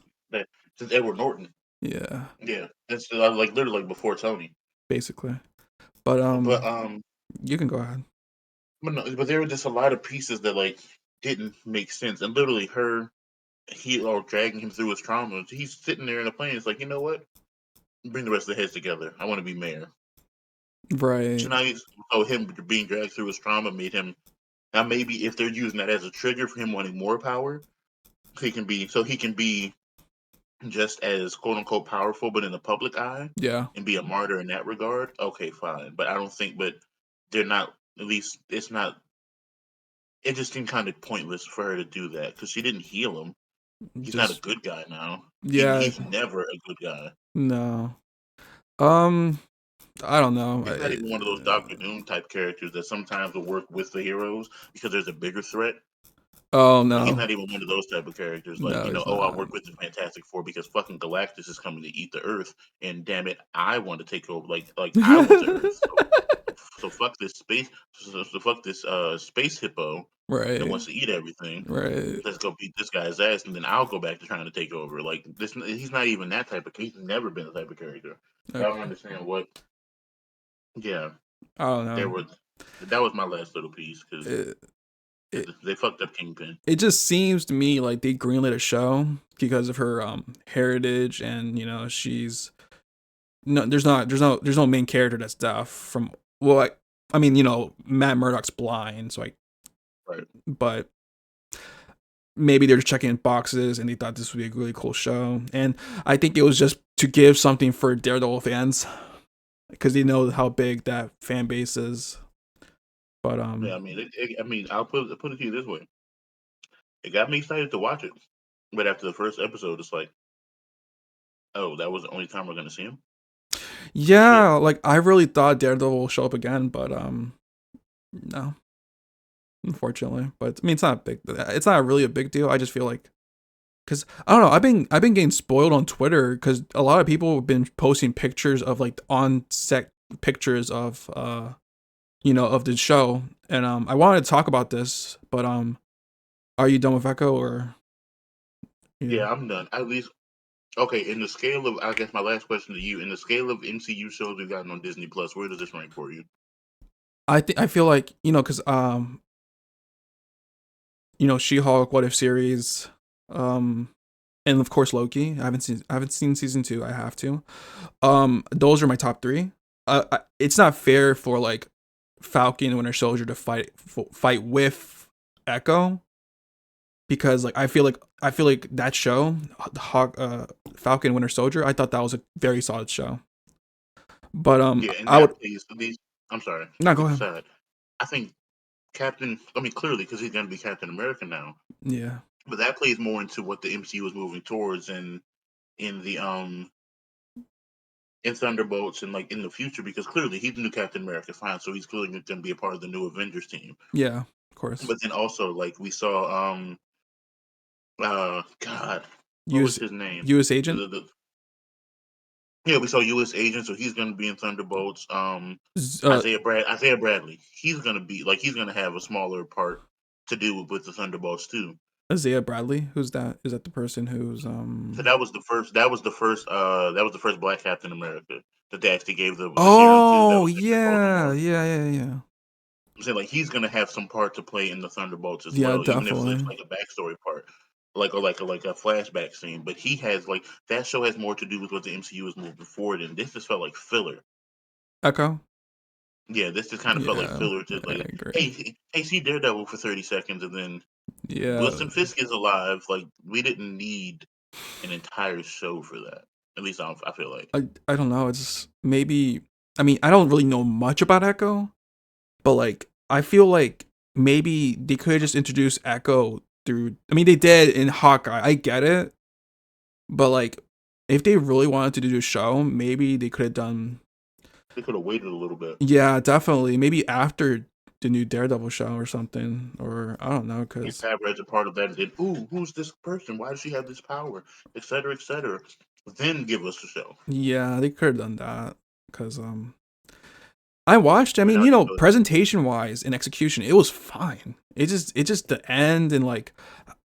Since Edward Norton. Yeah, Yeah, that's like literally like before Tony. basically. But But you can go ahead. but there were just a lot of pieces that like didn't make sense, and literally he or dragging him through his trauma. He's sitting there in the plane. It's like, you know what? Bring the rest of the heads together. I want to be mayor. Right. So him being dragged through his trauma made him. Now maybe if they're using that as a trigger for him wanting more power, he can be just as quote unquote powerful, but in the public eye, Yeah. and be a martyr in that regard. Okay, fine. But I don't think. But they're not. At least it's not. It just seemed kind of pointless for her to do that because she didn't heal him. He's not a Just good guy now. yeah. He's never a good guy. No. Um. I don't know. He's not even one of those Doctor Doom type characters that sometimes will work with the heroes because there's a bigger threat. Oh Like he's no. not even one of those type of characters. Like, No, he's oh, I not. work with the Fantastic Four because fucking Galactus is coming to eat the Earth, and damn it, I want to take over. Like I want the Earth. So fuck this space. So fuck this space hippo that Right. wants to eat everything. Right. Let's go beat this guy's ass, and then I'll go back to trying to take over. Like this, he's not even that type of. He's never been the type of character. I don't Okay. understand what. Yeah, I don't there know. was. That was my last little piece because It, it they fucked up Kingpin. it just seems to me like they greenlit a show because of her heritage, and she's no there's no main character that's deaf from well I mean Matt Murdock's blind, so Right. but maybe they're just checking boxes and they thought this would be a really cool show. And I think it was just to give something for Daredevil fans because they know how big that fan base is. But Yeah, I mean, I mean, I'll put it to you this way: it got me excited to watch it, but after the first episode, it's like, oh, that was the only time we're gonna see him. Shit. yeah, like I really thought Daredevil will show up again, but no, unfortunately. But I mean, it's not really a big deal. I just feel like because I don't know, I've been getting spoiled on Twitter because a lot of people have been posting pictures of like on set pictures of of the show. And I wanted to talk about this, but are you done with Echo or yeah? Yeah, I'm done. At least, okay. In the scale of, I guess my last question to you: in the scale of MCU shows we've gotten on Disney Plus, where does this rank for you? I feel like because She-Hulk, What If series, and of course Loki. I haven't seen season 2. I have to. Those are my top 3. It's not fair for like Falcon and Winter Soldier to fight with Echo because like I feel like that show, Falcon Winter Soldier, I thought that was a very solid show. But Yeah, in I that would case, these. I'm sorry. not go Quick ahead. aside. I think. Captain. I mean, clearly because he's going to be Captain America now. Yeah. But that plays more into what the MCU is moving towards in the in Thunderbolts and like in the future because clearly he's the new Captain America, fine. So he's clearly going to be a part of the new Avengers team. Yeah. Of course. But then also like we saw God, what was U.S. his name? U.S. agent. Yeah, we saw U.S. agent, so he's going to be in Thunderbolts. Z- Uh, Isaiah Bradley, he's going to be like he's going to have a smaller part to do with the Thunderbolts too. Isaiah Bradley. Who's that? Is that the person who's So that was the first. That was the first. That was the first Black Captain America that they actually gave the serum to. That Oh was Edward yeah, Baldur. yeah, yeah, yeah. I'm saying like he's gonna have some part to play in the Thunderbolts as Yeah, well, even if it's definitely. like a backstory part, like a flashback scene. But he has like that show has more to do with what the MCU is moving forward, and this just felt like filler. Echo. Yeah, this just kind of felt like Yeah, filler to I like, agree. hey, see Daredevil for 30 seconds, and then Yeah, Wilson Fisk is alive. Like we didn't need an entire show for that. At least I feel like. I don't know. It's maybe. I mean, I don't really know much about Echo, but like, I feel like maybe they could have just introduced Echo through. I mean, they did in Hawkeye. I get it, but like, if they really wanted to do a show, maybe they could have done. They could have waited a little bit. Yeah, definitely. Maybe after the new Daredevil show or something, or I don't know, If because Have a part of that, and then, ooh, who's this person? Why does she have this power? Etc. Etc. Then give us the show. yeah, they could have done that. Because I watched. I But mean, now you they know, feel presentation wise and execution, it was fine. It just the end and like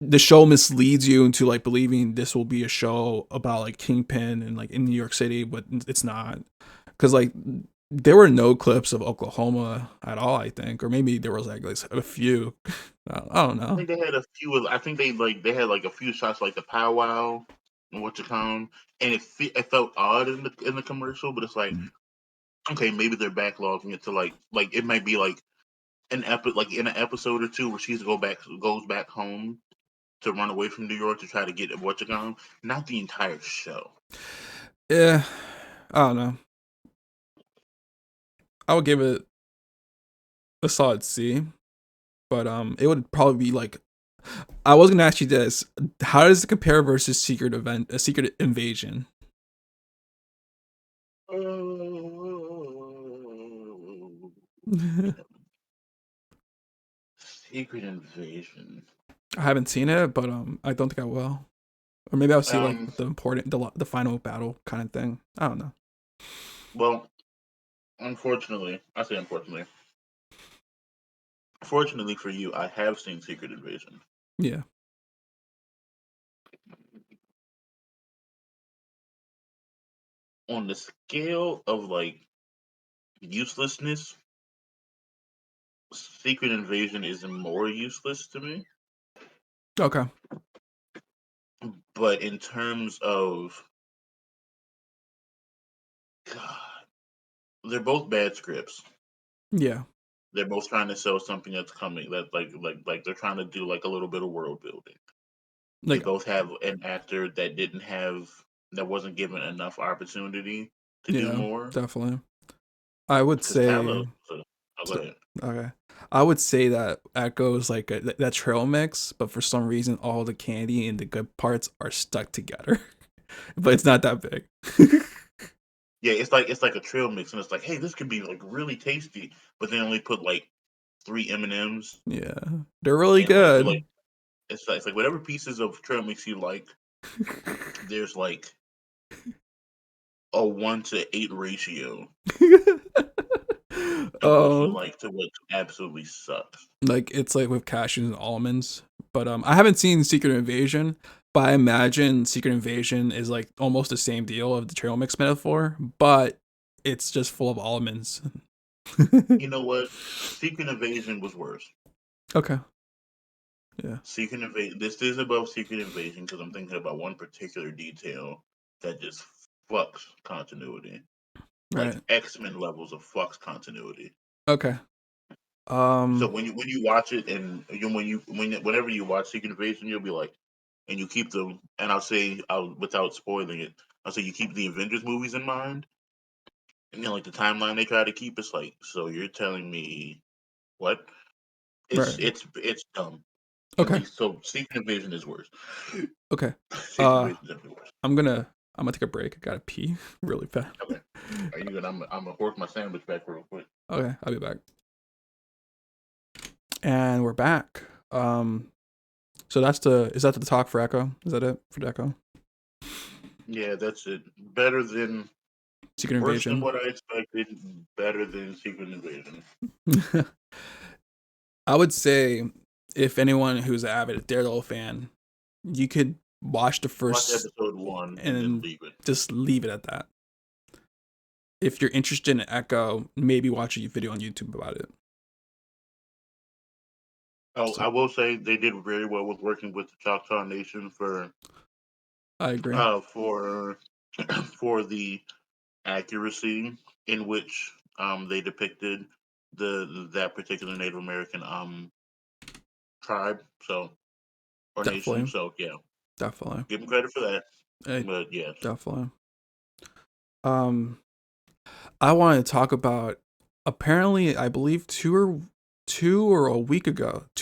the show misleads you into like believing this will be a show about like Kingpin and like in New York City, but it's not. Because like there were no clips of Oklahoma at all. I think, or maybe there was like a few. I don't I know. think they had a few. I think they had like a few shots like the powwow and what you call, and it felt odd in the commercial, but it's like okay, maybe they're backlogging it to like it might be like like in an episode or two where goes back home to run away from New York to try to get what you call, not the entire show. Yeah, I don't know. I would give it a solid C, but it would probably be like I was gonna ask you this: how does it compare versus a Secret Invasion? I Secret Invasion. haven't seen it, but I don't think I will. Or maybe I'll see like Um. the final battle kind of thing. I don't know. Well, unfortunately, I say unfortunately. Fortunately for you, I have seen Secret Invasion. Yeah. On the scale of like uselessness, Secret Invasion is more useless to me. Okay. But in terms of God, they're both bad scripts. Yeah. They're both trying to sell something that's coming. That like they're trying to do like a little bit of world building. They Like both have an actor that wasn't given enough opportunity to do yeah, more definitely. I would because say Talos. Go so, ahead. okay. I would say that Echo's like that trail mix, but for some reason all the candy and the good parts are stuck together. But it's not that big. Yeah, it's like a trail mix, and it's like, hey, this could be like really tasty, but they only put like three M&Ms, Yeah. They're really and like you're like, good. it's like whatever pieces of trail mix you like, there's like a 1 to 8 ratio of what you Oh, like to what absolutely sucks. like it's like with cashews and almonds. But I haven't seen Secret Invasion, but I imagine Secret Invasion is like almost the same deal of the trail mix metaphor, but it's just full of almonds. You know what? Secret Invasion was worse. Okay. Yeah. Secret Invasion. This is above Secret Invasion because I'm thinking about one particular detail that just fucks continuity, like Right. X-Men levels of fucks continuity. Okay. So Um when you watch it and whenever you watch Secret Invasion, you'll be like, and you keep them, and I'll without spoiling it, I'll say you keep the Avengers movies in mind, and then like the timeline they try to keep, it's like, so you're telling me what? It's Right. it's dumb. At Okay. least so Secret Invasion is worse. Okay. Secret Uh, Invasion is definitely worse. I'm gonna take a break. I gotta pee really bad. Okay. Are you good? I'm gonna work my sandwich back real quick. Okay, I'll be back. And we're back. So is that the talk for Echo? Is that it for Echo? Yeah, that's it. Better than Secret Worse than Invasion. what I expected. Better than Secret Invasion. I would say if anyone who's an avid Daredevil fan, you could watch the Watch first episode 1 and then and leave it. just leave it at that. If you're interested in Echo, maybe watch a video on YouTube about it. Oh, So I will say they did very well with working with the Choctaw Nation I agree. for for the accuracy in which they depicted that particular Native American tribe, so or nation. Definitely. So yeah, Definitely. give them credit for that. Eh, But yes, definitely. Um, I wanted to talk about apparently I believe 2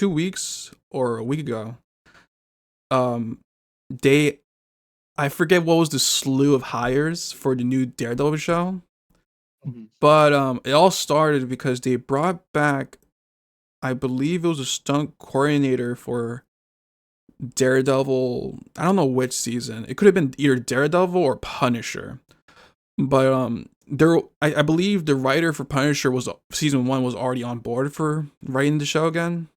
weeks or a week ago. Um, they I forget what was the slew of hires for the new Daredevil show, Mhm. but it all started because they brought back, I believe it was a stunt coordinator for Daredevil. I don't know which season. It could have been either Daredevil or Punisher. But I believe the writer for Punisher was season 1 was already on board for writing the show again,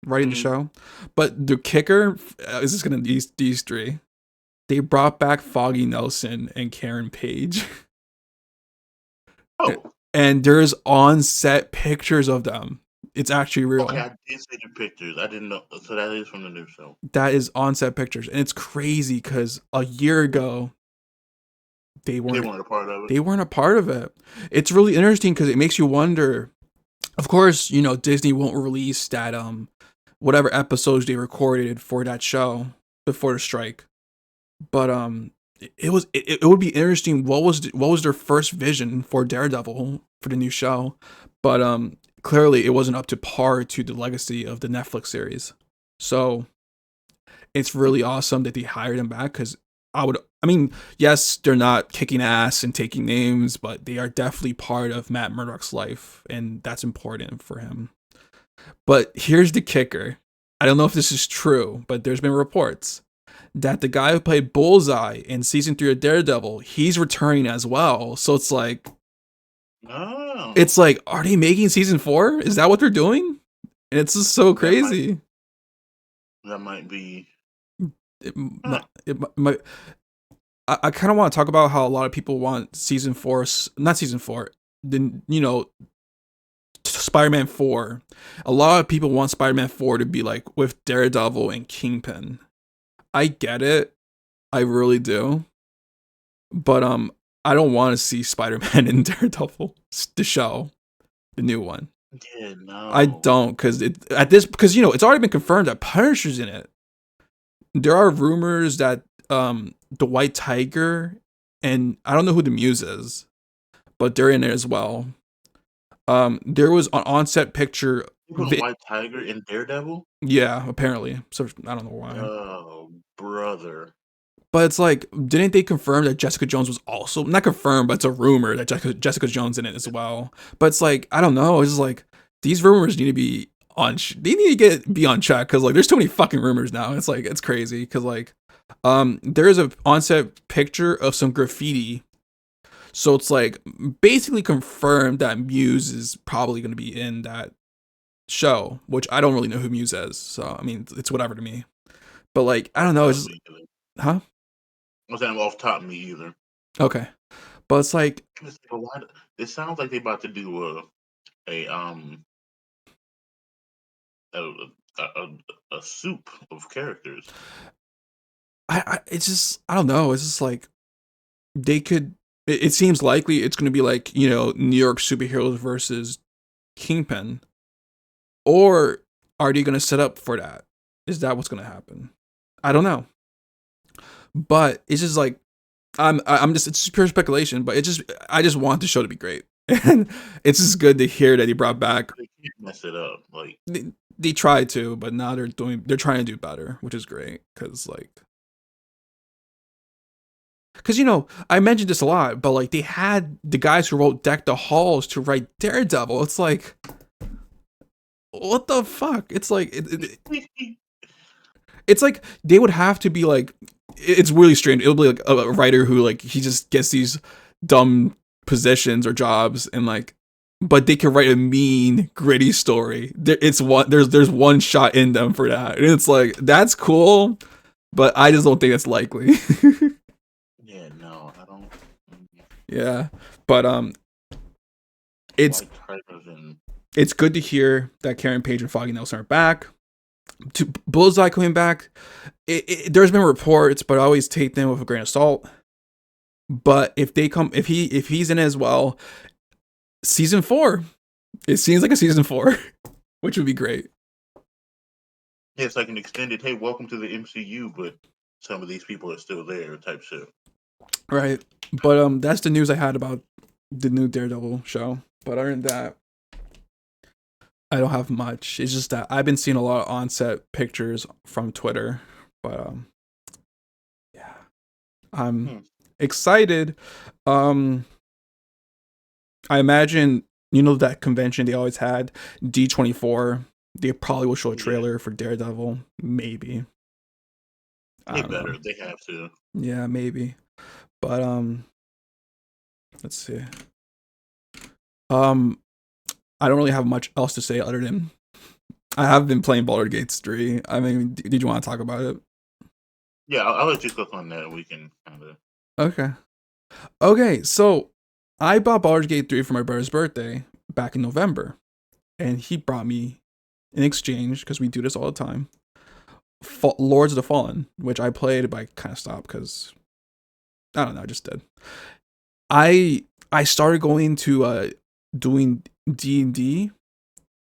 writing the Mhm. show. But the kicker is just gonna these three. They brought back Foggy Nelson and Karen Page. Oh, And there's on set pictures of them. It's actually okay. real. I did see the pictures. I didn't know. So that is from the new show. That is on set pictures, and it's crazy because a year ago they They weren't weren't a part of it. they weren't a part of it. It's really interesting because it makes you wonder. Of course, Disney won't release that whatever episodes they recorded for that show before the strike. But it would be interesting what was their first vision for Daredevil for the new show. But clearly it wasn't up to par to the legacy of the Netflix series. So it's really awesome that they hired him back because I mean, yes, they're not kicking ass and taking names, but they are definitely part of Matt Murdock's life, and that's important for him. But here's the kicker. I don't know if this is true, but there's been reports that the guy who played Bullseye in season 3 of Daredevil, he's returning as well. So Oh, it's like, are they making season 4? Is that what they're doing? And it's just so that might crazy. that might be. It, Huh. might, I kind of want to talk about how a lot of people want season 4, not season 4, then Spider-Man 4. A lot of people want Spider-Man 4 to be like with Daredevil and Kingpin. I get it. I really do. But I don't want to see Spider-Man in Daredevil, the show, the new one. Yeah, I no. don't because it's already been confirmed that Punisher's in it. There are rumors that the White Tiger and I don't know who the Muse is, but they're in it as well. There was an on-set picture. You put a White Tiger in Daredevil? Yeah, apparently. So I don't know why. Oh, brother. But it's like, didn't they confirm that Jessica Jones was also not confirmed, but it's a rumor that Jessica Jones in it as well. But it's like, I don't know. It's just like these rumors need to be they need to be on check because like there's too many fucking rumors now. It's like it's crazy because like there is a on-set picture of some graffiti. So it's like basically confirmed that Muse is probably going to be in that show, which I don't really know who Muse is. So I mean, it's whatever to me. But like I Off don't know. top It's just, me either. huh? I'm saying off top me either. Okay. But it's like But why? It sounds like they about to do a um a a, a soup of characters. it's just I don't know. It's just like they could. It seems likely it's going to be like New York superheroes versus Kingpin, or are they going to set up for that? Is that what's going to happen? I don't know. But it's just like I'm just it's just pure speculation. But I just want the show to be great, And it's just good to hear that he brought back. They can't mess it up. Like, They tried to, but now they're trying to do better, which is great. Because I mentioned this a lot, but like they had the guys who wrote Deck the Halls to write Daredevil. It's like, what the fuck? It's like it's like they would have to be like, it's really strange. It'll be like a writer who like he just gets these dumb positions or jobs and like, but they can write a mean, gritty story. There's one shot in them for that, and it's like that's cool, but I just don't think it's likely. yeah, no, I don't. Yeah, but it's it's good to hear that Karen Page and Foggy Nelson are back. To Bullseye coming back, there's been reports, but I always take them with a grain of salt. But if he's in it as well, season 4, it seems like a season 4, which would be great. Yeah, it's like an extended, hey, welcome to the MCU, but some of these people are still there type shit. Right. But that's the news I had about the new Daredevil show. But other than that, I don't have much. It's just that I've been seeing a lot of on-set pictures from Twitter. But yeah. I'm excited. I imagine that convention they always had, D24. They probably will show a trailer for Daredevil, maybe. They better. They have to. Yeah, maybe. But let's see. I don't really have much else to say other than I have been playing Baldur Gates 3. I mean, did you want to talk about it? Yeah, I'll let you click on that and we can kind of. Okay, so I bought Baldur's Gate 3 for my brother's birthday back in November. And he brought me, in exchange, because we do this all the time, Lords of the Fallen, which I played, but I kind of stopped because, I don't know, I just did. I started going to doing D&D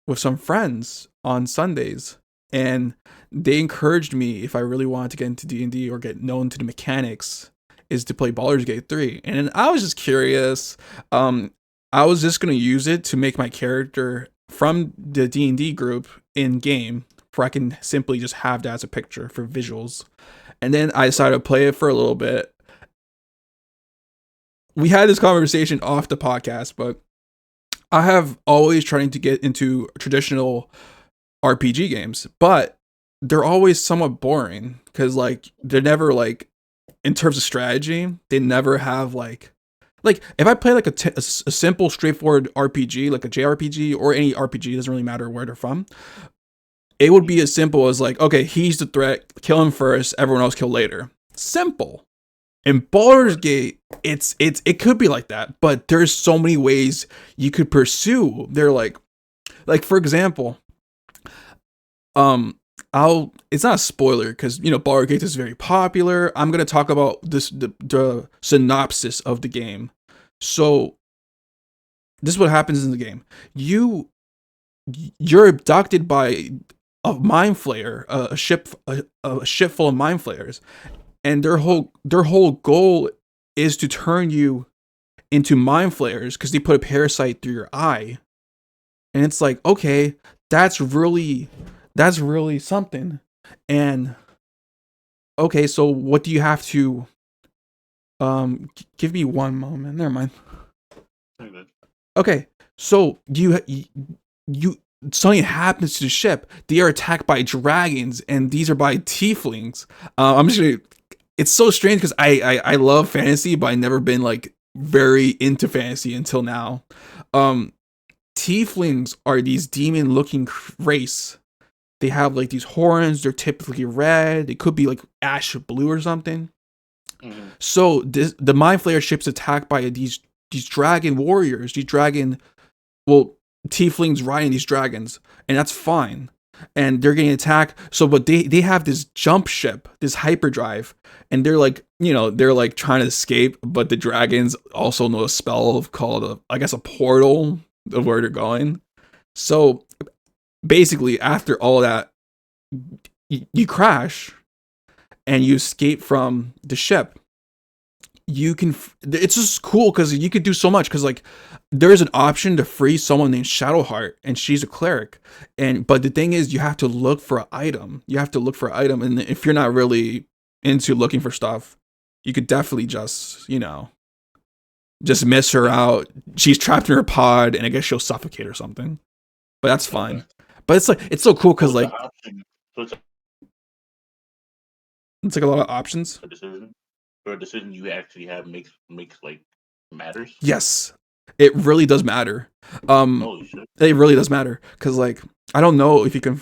with some friends on Sundays, and they encouraged me, if I really wanted to get into D&D or get known to the mechanics, is to play Baldur's Gate 3. And I was just curious. I was just going to use it to make my character from the D&D group in game, where I can simply just have that as a picture for visuals. And then I decided to play it for a little bit. We had this conversation off the podcast, but I have always trying to get into traditional RPG games, but they're always somewhat boring because like they're never like, in terms of strategy, they never have like if I play like a simple straightforward RPG, like a JRPG or any RPG, it doesn't really matter where they're from, it would be as simple as like, okay, he's the threat, kill him first, everyone else kill later. Simple. In Baldur's Gate, it could be like that, but there's so many ways you could pursue. They're like for example, it's not a spoiler because Baldur's Gate is very popular. I'm gonna talk about the synopsis of the game. So this is what happens in the game. You're abducted by a mind flayer, a ship full of mind flayers. And their whole goal is to turn you into mind flayers because they put a parasite through your eye. And it's like, okay, that's really something. And okay, so what do you have to give me one moment. Never mind. Okay, so you something happens to the ship. They are attacked by dragons, and these are by tieflings. I'm just gonna. It's so strange because I love fantasy, but I've never been like very into fantasy until now. Tieflings are these demon-looking race. They have like these horns. They're typically red. They could be like ash blue or something. Mm-hmm. So the Mind Flayer ship's attacked by these dragon warriors. Tieflings riding these dragons, and that's fine. And they're getting attacked. So, but they have this jump ship, this hyperdrive, and they're like, they're like trying to escape. But the dragons also know a spell called a portal of where they're going. So, basically, after all that, you crash, and you escape from the ship. you can it's just cool because you could do so much because like there's an option to free someone named Shadowheart and she's a cleric, and but the thing is you have to look for an item, and if you're not really into looking for stuff, you could definitely just just miss her out. She's trapped in her pod and I guess she'll suffocate or something, but that's Okay. fine. But it's like it's so cool So because it's an like option. So it's like a lot of options. a decision. For a decision you actually have makes like matters. Yes, it really does matter. Holy shit. It really does matter because like I don't know if you can,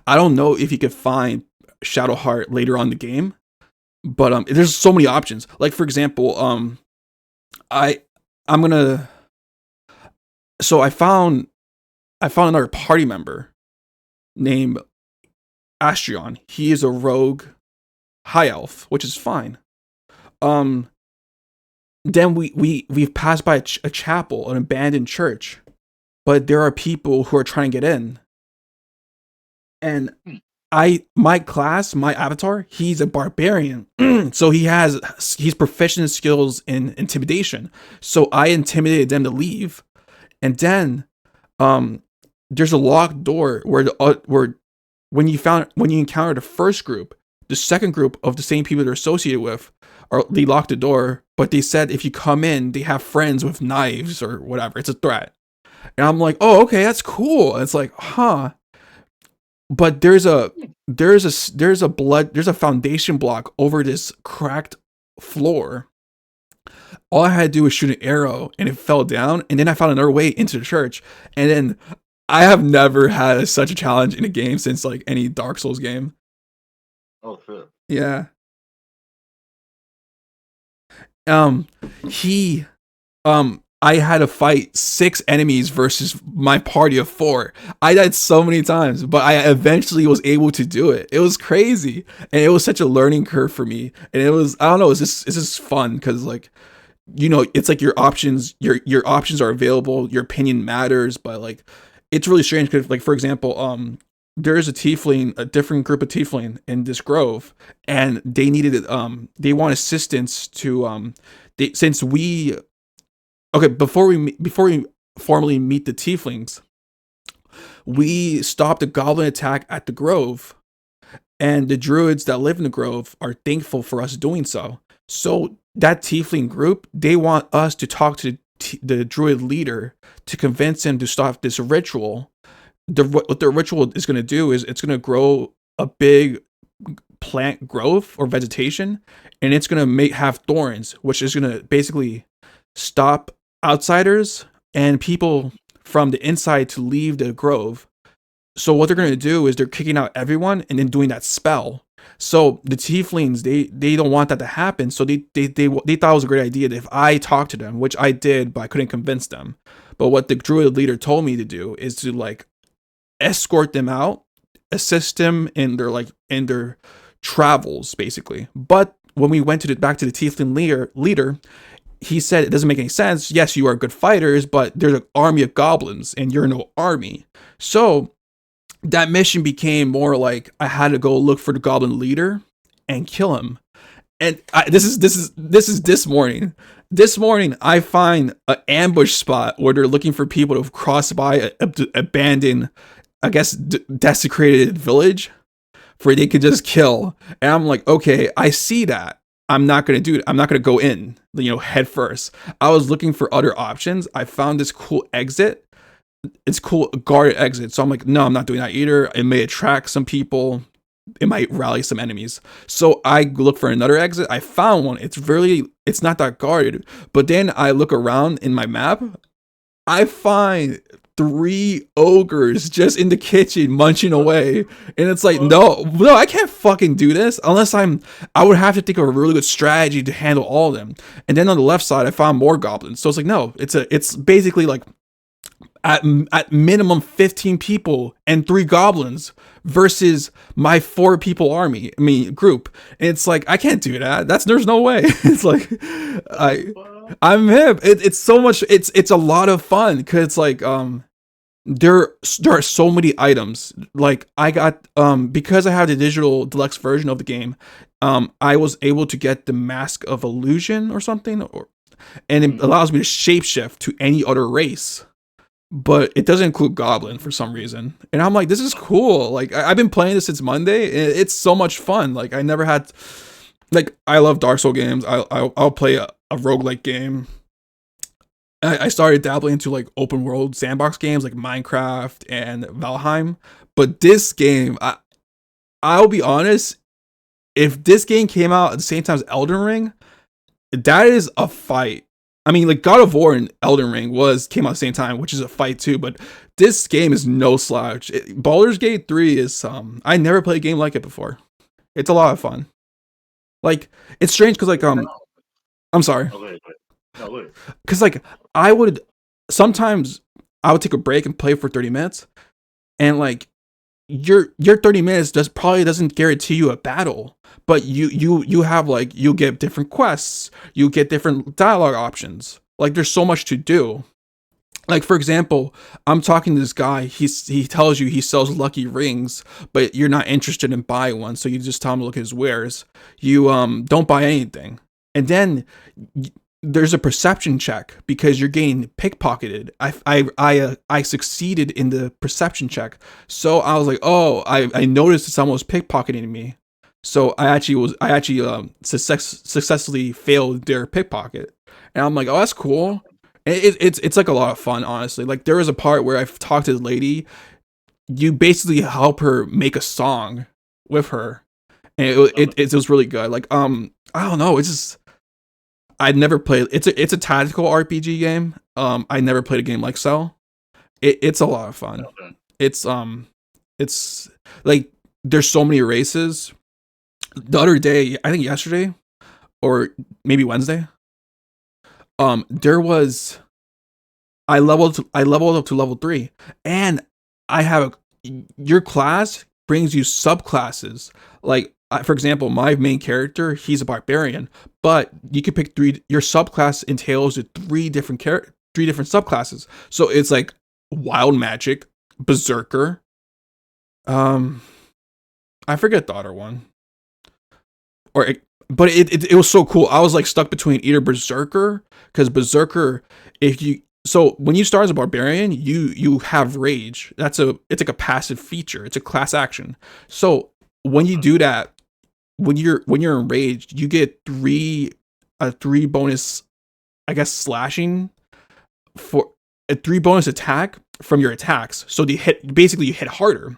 I don't know if you can find Shadowheart later on in the game, but there's so many options. Like for example, I I'm gonna so I found another party member named Astrion. He is a rogue high elf, which is fine. Um, then we've passed by a chapel, an abandoned church, but there are people who are trying to get in. And Hmm. my avatar, he's a barbarian. So he's proficient in skills in intimidation. So I intimidated them to leave. And then there's a locked door where when you encounter the first group, the second group of the same people they're associated with, or they locked the door, but they said if you come in, they have friends with knives or whatever. It's a threat. And I'm like, oh, okay, that's cool. And it's like, huh. But there's a foundation block over this cracked floor. All I had to do was shoot an arrow and it fell down, and then I found another way into the church. And then I have never had such a challenge in a game since like any Dark Souls game. Oh shit. Yeah. Um he I had to fight 6 enemies versus my party of 4. I died so many times, but I eventually was able to do it. It was crazy, and it was such a learning curve for me. And it was, I don't know, it's just fun because like it's like your options are available, your opinion matters, but like it's really strange because like for example, there's a different group of tiefling in this grove, and they want assistance to since we okay, before we formally meet the tieflings, we stopped a goblin attack at the grove, and the druids that live in the grove are thankful for us doing so. So that tiefling group, they want us to talk to the druid leader to convince him to stop this ritual. What the ritual is going to do is it's going to grow a big plant growth or vegetation, and it's going to have thorns, which is going to basically stop outsiders and people from the inside to leave the grove. So what they're going to do is they're kicking out everyone and then doing that spell. So the tieflings, they don't want that to happen. So they thought it was a great idea that if I talked to them, which I did, but I couldn't convince them. But what the druid leader told me to do is to like escort them out, assist them in their travels basically. But when we went back to the tiefling leader, he said it doesn't make any sense. Yes, you are good fighters, but there's an army of goblins and you're no army. So that mission became more like I had to go look for the goblin leader and kill him. And this is this morning. This morning, I find an ambush spot where they're looking for people to cross by a abandoned, I guess, desecrated village, where they could just kill. And I'm like, okay, I see that. I'm not gonna do it. I'm not gonna go in, head first. I was looking for other options. I found this cool exit. It's cool guarded exit. So I'm like, no, I'm not doing that either. It may attract some people. It might rally some enemies. So I look for another exit. I found one. It's not that guarded. But then I look around in my map. I find 3 ogres just in the kitchen munching away, and it's like, no, I can't fucking do this unless I would have to think of a really good strategy to handle all of them. And then on the left side, I found more goblins. So it's like, no, it's basically like at minimum 15 people and 3 goblins versus my 4 people group. And it's like, I can't do that. There's no way. It's like I'm hip. It's so much. It's a lot of fun because it's like there are so many items. Like I got because I have the digital deluxe version of the game, I was able to get the Mask of Illusion or something, and it Mhm. allows me to shapeshift to any other race. But it doesn't include Goblin for some reason. And I'm like, this is cool. Like I've been playing this since Monday. And it's so much fun. Like I never had like I love Dark Souls games. I'll play a roguelike game. I started dabbling into like open world sandbox games like Minecraft and Valheim. But this game, I'll be honest, if this game came out at the same time as Elden Ring, that is a fight. I mean, like God of War and Elden Ring came out at the same time, which is a fight too. But this game is no slouch. Baldur's Gate 3 is I never played a game like it before. It's a lot of fun. Like it's strange because like I'm sorry, Okay, okay. No, wait. because like I would sometimes I would take a break and play for 30 minutes, and like your 30 minutes probably doesn't guarantee you a battle, but you have like you get different quests, you get different dialogue options. Like there's so much to do. Like for example, I'm talking to this guy. He tells you he sells lucky rings, but you're not interested in buying one, so you just tell him to look at his wares. You don't buy anything, and then there's a perception check because you're getting pickpocketed. I succeeded in the perception check, so I was like, oh, I noticed that someone was pickpocketing me, so I actually successfully failed their pickpocket, and I'm like, oh, that's cool. It's like a lot of fun, honestly. Like there was a part where I've talked to the lady. You basically help her make a song with her, and it was really good. Like I don't know. It's just I'd never played. It's a tactical RPG game. I never played a game like so. It's a lot of fun. Okay. It's it's like there's so many races. The other day, I think yesterday or maybe Wednesday, there was I leveled up to level 3, and I have your class brings you subclasses. Like for example, my main character, he's a barbarian, but you can pick three. Your subclass entails three different subclasses. So it's like wild magic, berserker. Um, I forget the other one. But it was so cool. I was like stuck between either berserker, because berserker, if you so when you start as a barbarian, you have rage. It's like a passive feature. It's a class action. So when you do that, when you're enraged, you get three bonus, I guess, slashing for a 3 bonus attack from your attacks. So you hit harder.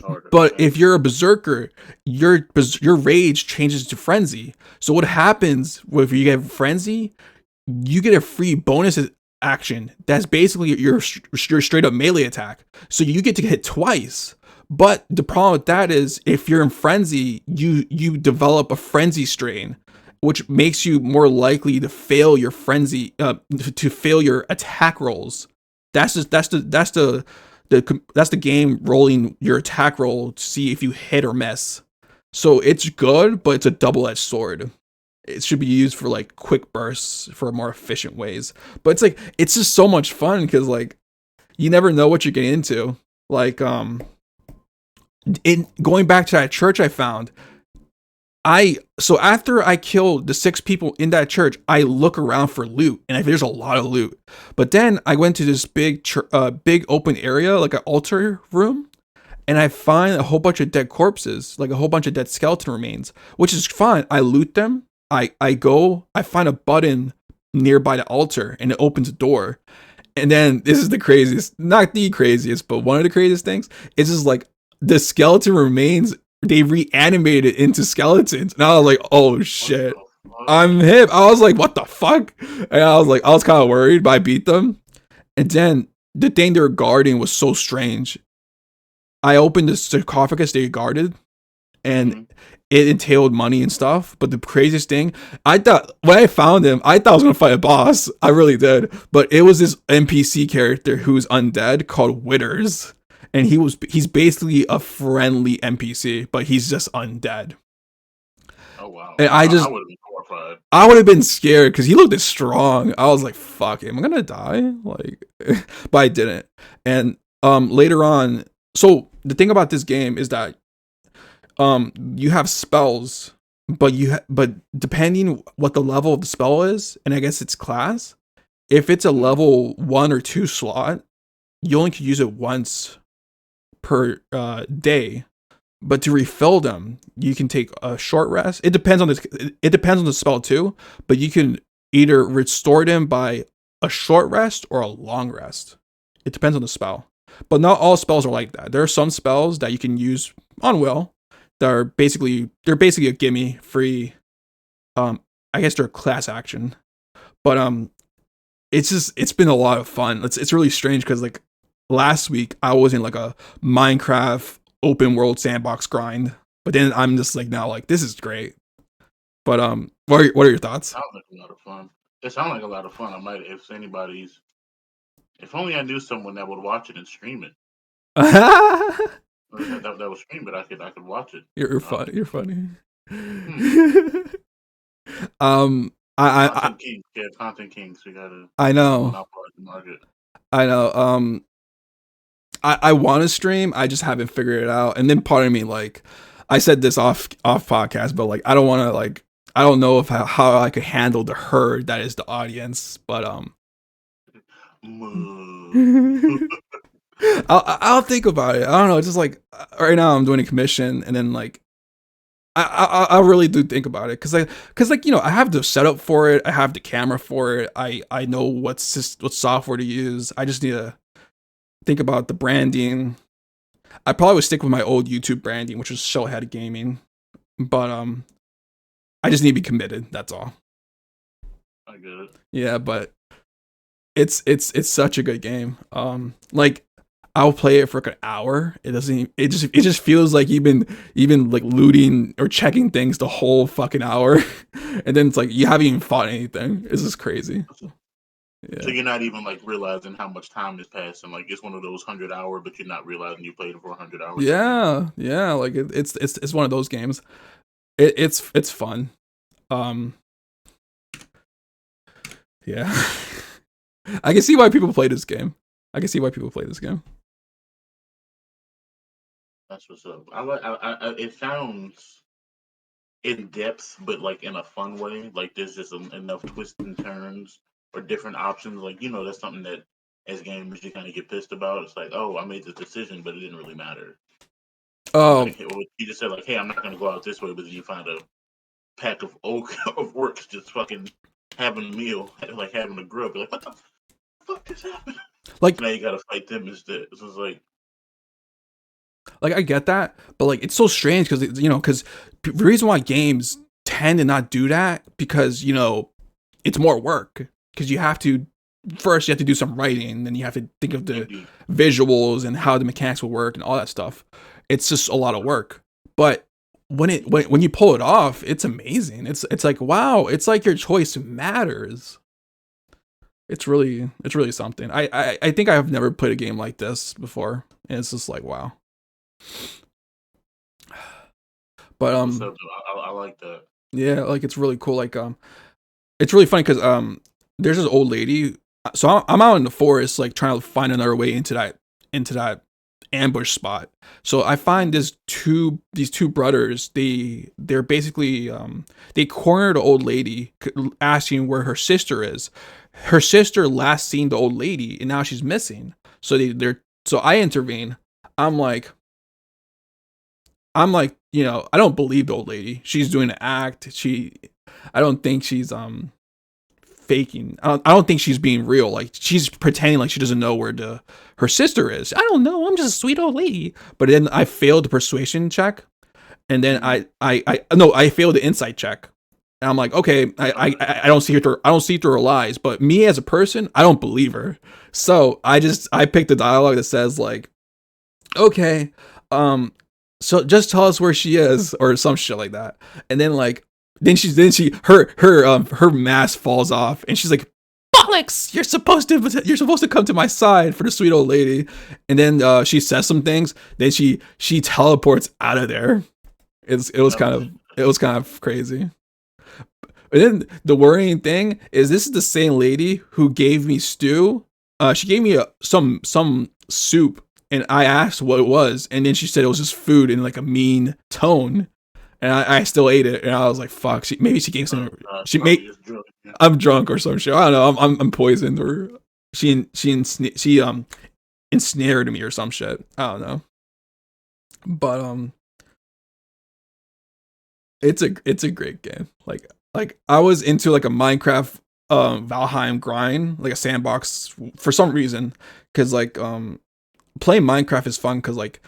Harder. But Okay. if you're a berserker, your rage changes to frenzy. So what happens if you get frenzy? You get a free bonus action. That's basically your straight up melee attack. So you get to hit twice. But the problem with that is if you're in frenzy, you develop a frenzy strain, which makes you more likely to fail your frenzy to fail your attack rolls. That's the game rolling your attack roll to see if you hit or miss. So it's good, but it's a double-edged sword. It should be used for like quick bursts for more efficient ways. But it's just so much fun because like you never know what you're getting into. Like in going back to that church I found, so after I killed the 6 people in that church, I look around for loot, and there's a lot of loot. But then I went to this big open area, like an altar room, and I find a whole bunch of dead corpses, like a whole bunch of dead skeleton remains, which is fine. I loot them. I find a button nearby the altar, and it opens a door. And then this is the craziest, not the craziest, but one of the craziest things. It's just like the skeleton remains, they reanimated into skeletons. And I was like, oh shit. I'm hip. I was like, what the fuck? And I was kind of worried, but I beat them. And then the thing they were guarding was so strange. I opened the sarcophagus they guarded, and it entailed money and stuff. But the craziest thing, I thought when I found him, I thought I was gonna fight a boss. I really did. But it was this NPC character who's undead called Witters. And he's basically a friendly NPC, but he's just undead. Oh wow! And I would have been horrified. I would have been scared because he looked strong. I was like, fuck, am I gonna die? Like, but I didn't. And later on, so the thing about this game is that you have spells, but but depending what the level of the spell is, and I guess its class, if it's a level 1 or 2 slot, you only can use it once per day. But to refill them, you can take a short rest. It depends on the spell too, but you can either restore them by a short rest or a long rest. It depends on the spell. But not all spells are like that. There are some spells that you can use on will that are basically a gimme free. I guess they're a class action. But it's been a lot of fun. It's really strange because like last week I was in like a Minecraft open world sandbox grind, but then I'm just like now like this is great. But what are your thoughts? Sounds like a lot of fun. It sounds like a lot of fun. I might, if only I knew someone that would watch it and stream it. That would stream it. I could watch it. You're funny. You're funny. Content King. Yeah, Content Kings. We gotta. I know. Monopolize the market. I know. I want to stream. I just haven't figured it out. And then part of me, like, I said this off podcast, but like, I don't want to like, I don't know if how I could handle the herd that is the audience. But I'll think about it. I don't know. It's just like right now I'm doing a commission, and then like I really do think about it because like you know I have the setup for it. I have the camera for it. I know what software to use. I just need to think about the branding. I probably would stick with my old YouTube branding, which was Shellhead Gaming, but I just need to be committed. That's all. I get it. Yeah, but it's such a good game. Like I'll play it for like an hour. It just feels like you've been like looting or checking things the whole fucking hour, and then it's like you haven't even fought anything. It's just crazy. Yeah. So you're not even like realizing how much time has passed, and like it's one of those 100-hour, but you're not realizing you played it for 100 hours. Yeah, like it's one of those games. It's fun. Yeah, I can see why people play this game. That's what's up. It sounds in depth, but like in a fun way. Like there's just enough twists and turns or different options. Like that's something that as gamers you kind of get pissed about. It's like, oh, I made this decision, but it didn't really matter. Oh, like, you just said like, hey, I'm not gonna go out this way, but then you find a pack of orcs just fucking having a meal, like having a grill. Be like, what the fuck just happened? Like now you gotta fight them instead. So it's like I get that, but like it's so strange because because the reason why games tend to not do that because it's more work because you have to do some writing, then you have to think of the visuals and how the mechanics will work and all that stuff. It's just a lot of work, but when you pull it off, it's amazing. It's like wow, it's like your choice matters. It's really something. I think I've never played a game like this before, and it's just like wow. But I like that. Yeah, like it's really cool. Like it's really funny because there's this old lady. So I'm out in the forest, like trying to find another way into that ambush spot. So I find these two brothers. They're basically they corner the old lady, asking where her sister is. Her sister last seen the old lady, and now she's missing. So so I intervene. I'm like, I don't believe the old lady. She's doing an act. I don't think she's faking. I don't think she's being real. Like she's pretending like she doesn't know where her sister is. I don't know. I'm just a sweet old lady. But then I failed the persuasion check, and then I failed the insight check. And I'm like, okay, I don't see through her lies. But me as a person, I don't believe her. So I picked the dialogue that says like, okay, so just tell us where she is or some shit like that. And then like her mask falls off and she's like, bollocks, you're supposed to come to my side for the sweet old lady. And then she says some things, then she teleports out of there. It was kind of crazy. And then the worrying thing is this is the same lady who gave me stew. She gave me some soup, and I asked what it was, and then she said it was just food in like a mean tone, and I still ate it, and I was like, "Fuck!" Maybe she gave some. She Probably made just drunk. Yeah. I'm drunk or some shit. I don't know. I'm poisoned or she ensnared me or some shit. I don't know. But it's a great game. Like I was into like a Minecraft Valheim grind, like a sandbox for some reason, because like playing Minecraft is fun because like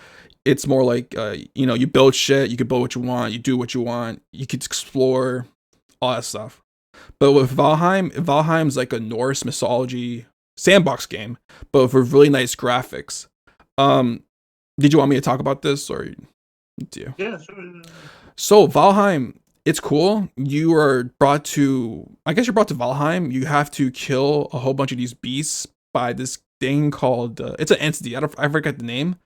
it's more like you build shit, you can build what you want, you do what you want, you could explore all that stuff. But with Valheim's like a Norse mythology sandbox game, but with really nice graphics. Um, did you want me to talk about this or do you? Yeah, sure. Yeah. So Valheim, it's cool. You are brought to, I guess you're brought to Valheim. You have to kill a whole bunch of these beasts by this thing called. It's an entity. I forget the name.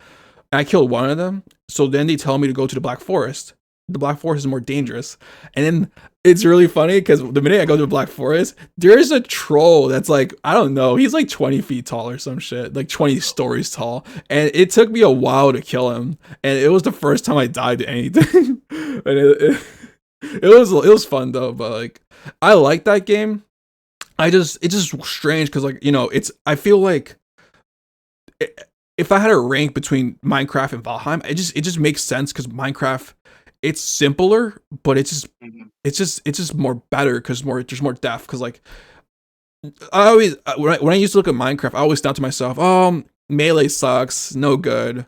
And I killed one of them. So then they tell me to go to the Black Forest. The Black Forest is more dangerous. And then it's really funny because the minute I go to the Black Forest, there is a troll that's like, I don't know, he's like 20 feet tall or some shit, like 20 stories tall. And it took me a while to kill him. And it was the first time I died to anything. And it was fun though, but like I like that game. It's just strange because like, I feel like if I had a rank between Minecraft and Valheim, it just makes sense because Minecraft it's simpler, but Mhm. it's just more better because there's more depth. Because like I always when I used to look at Minecraft, I always thought to myself, oh, melee sucks, no good.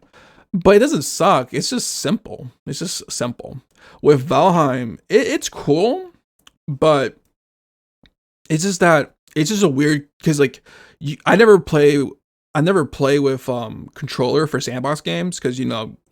But it doesn't suck. It's just simple. It's just simple. With Valheim, it's cool, but it's just a weird because like I never play with controller for sandbox games because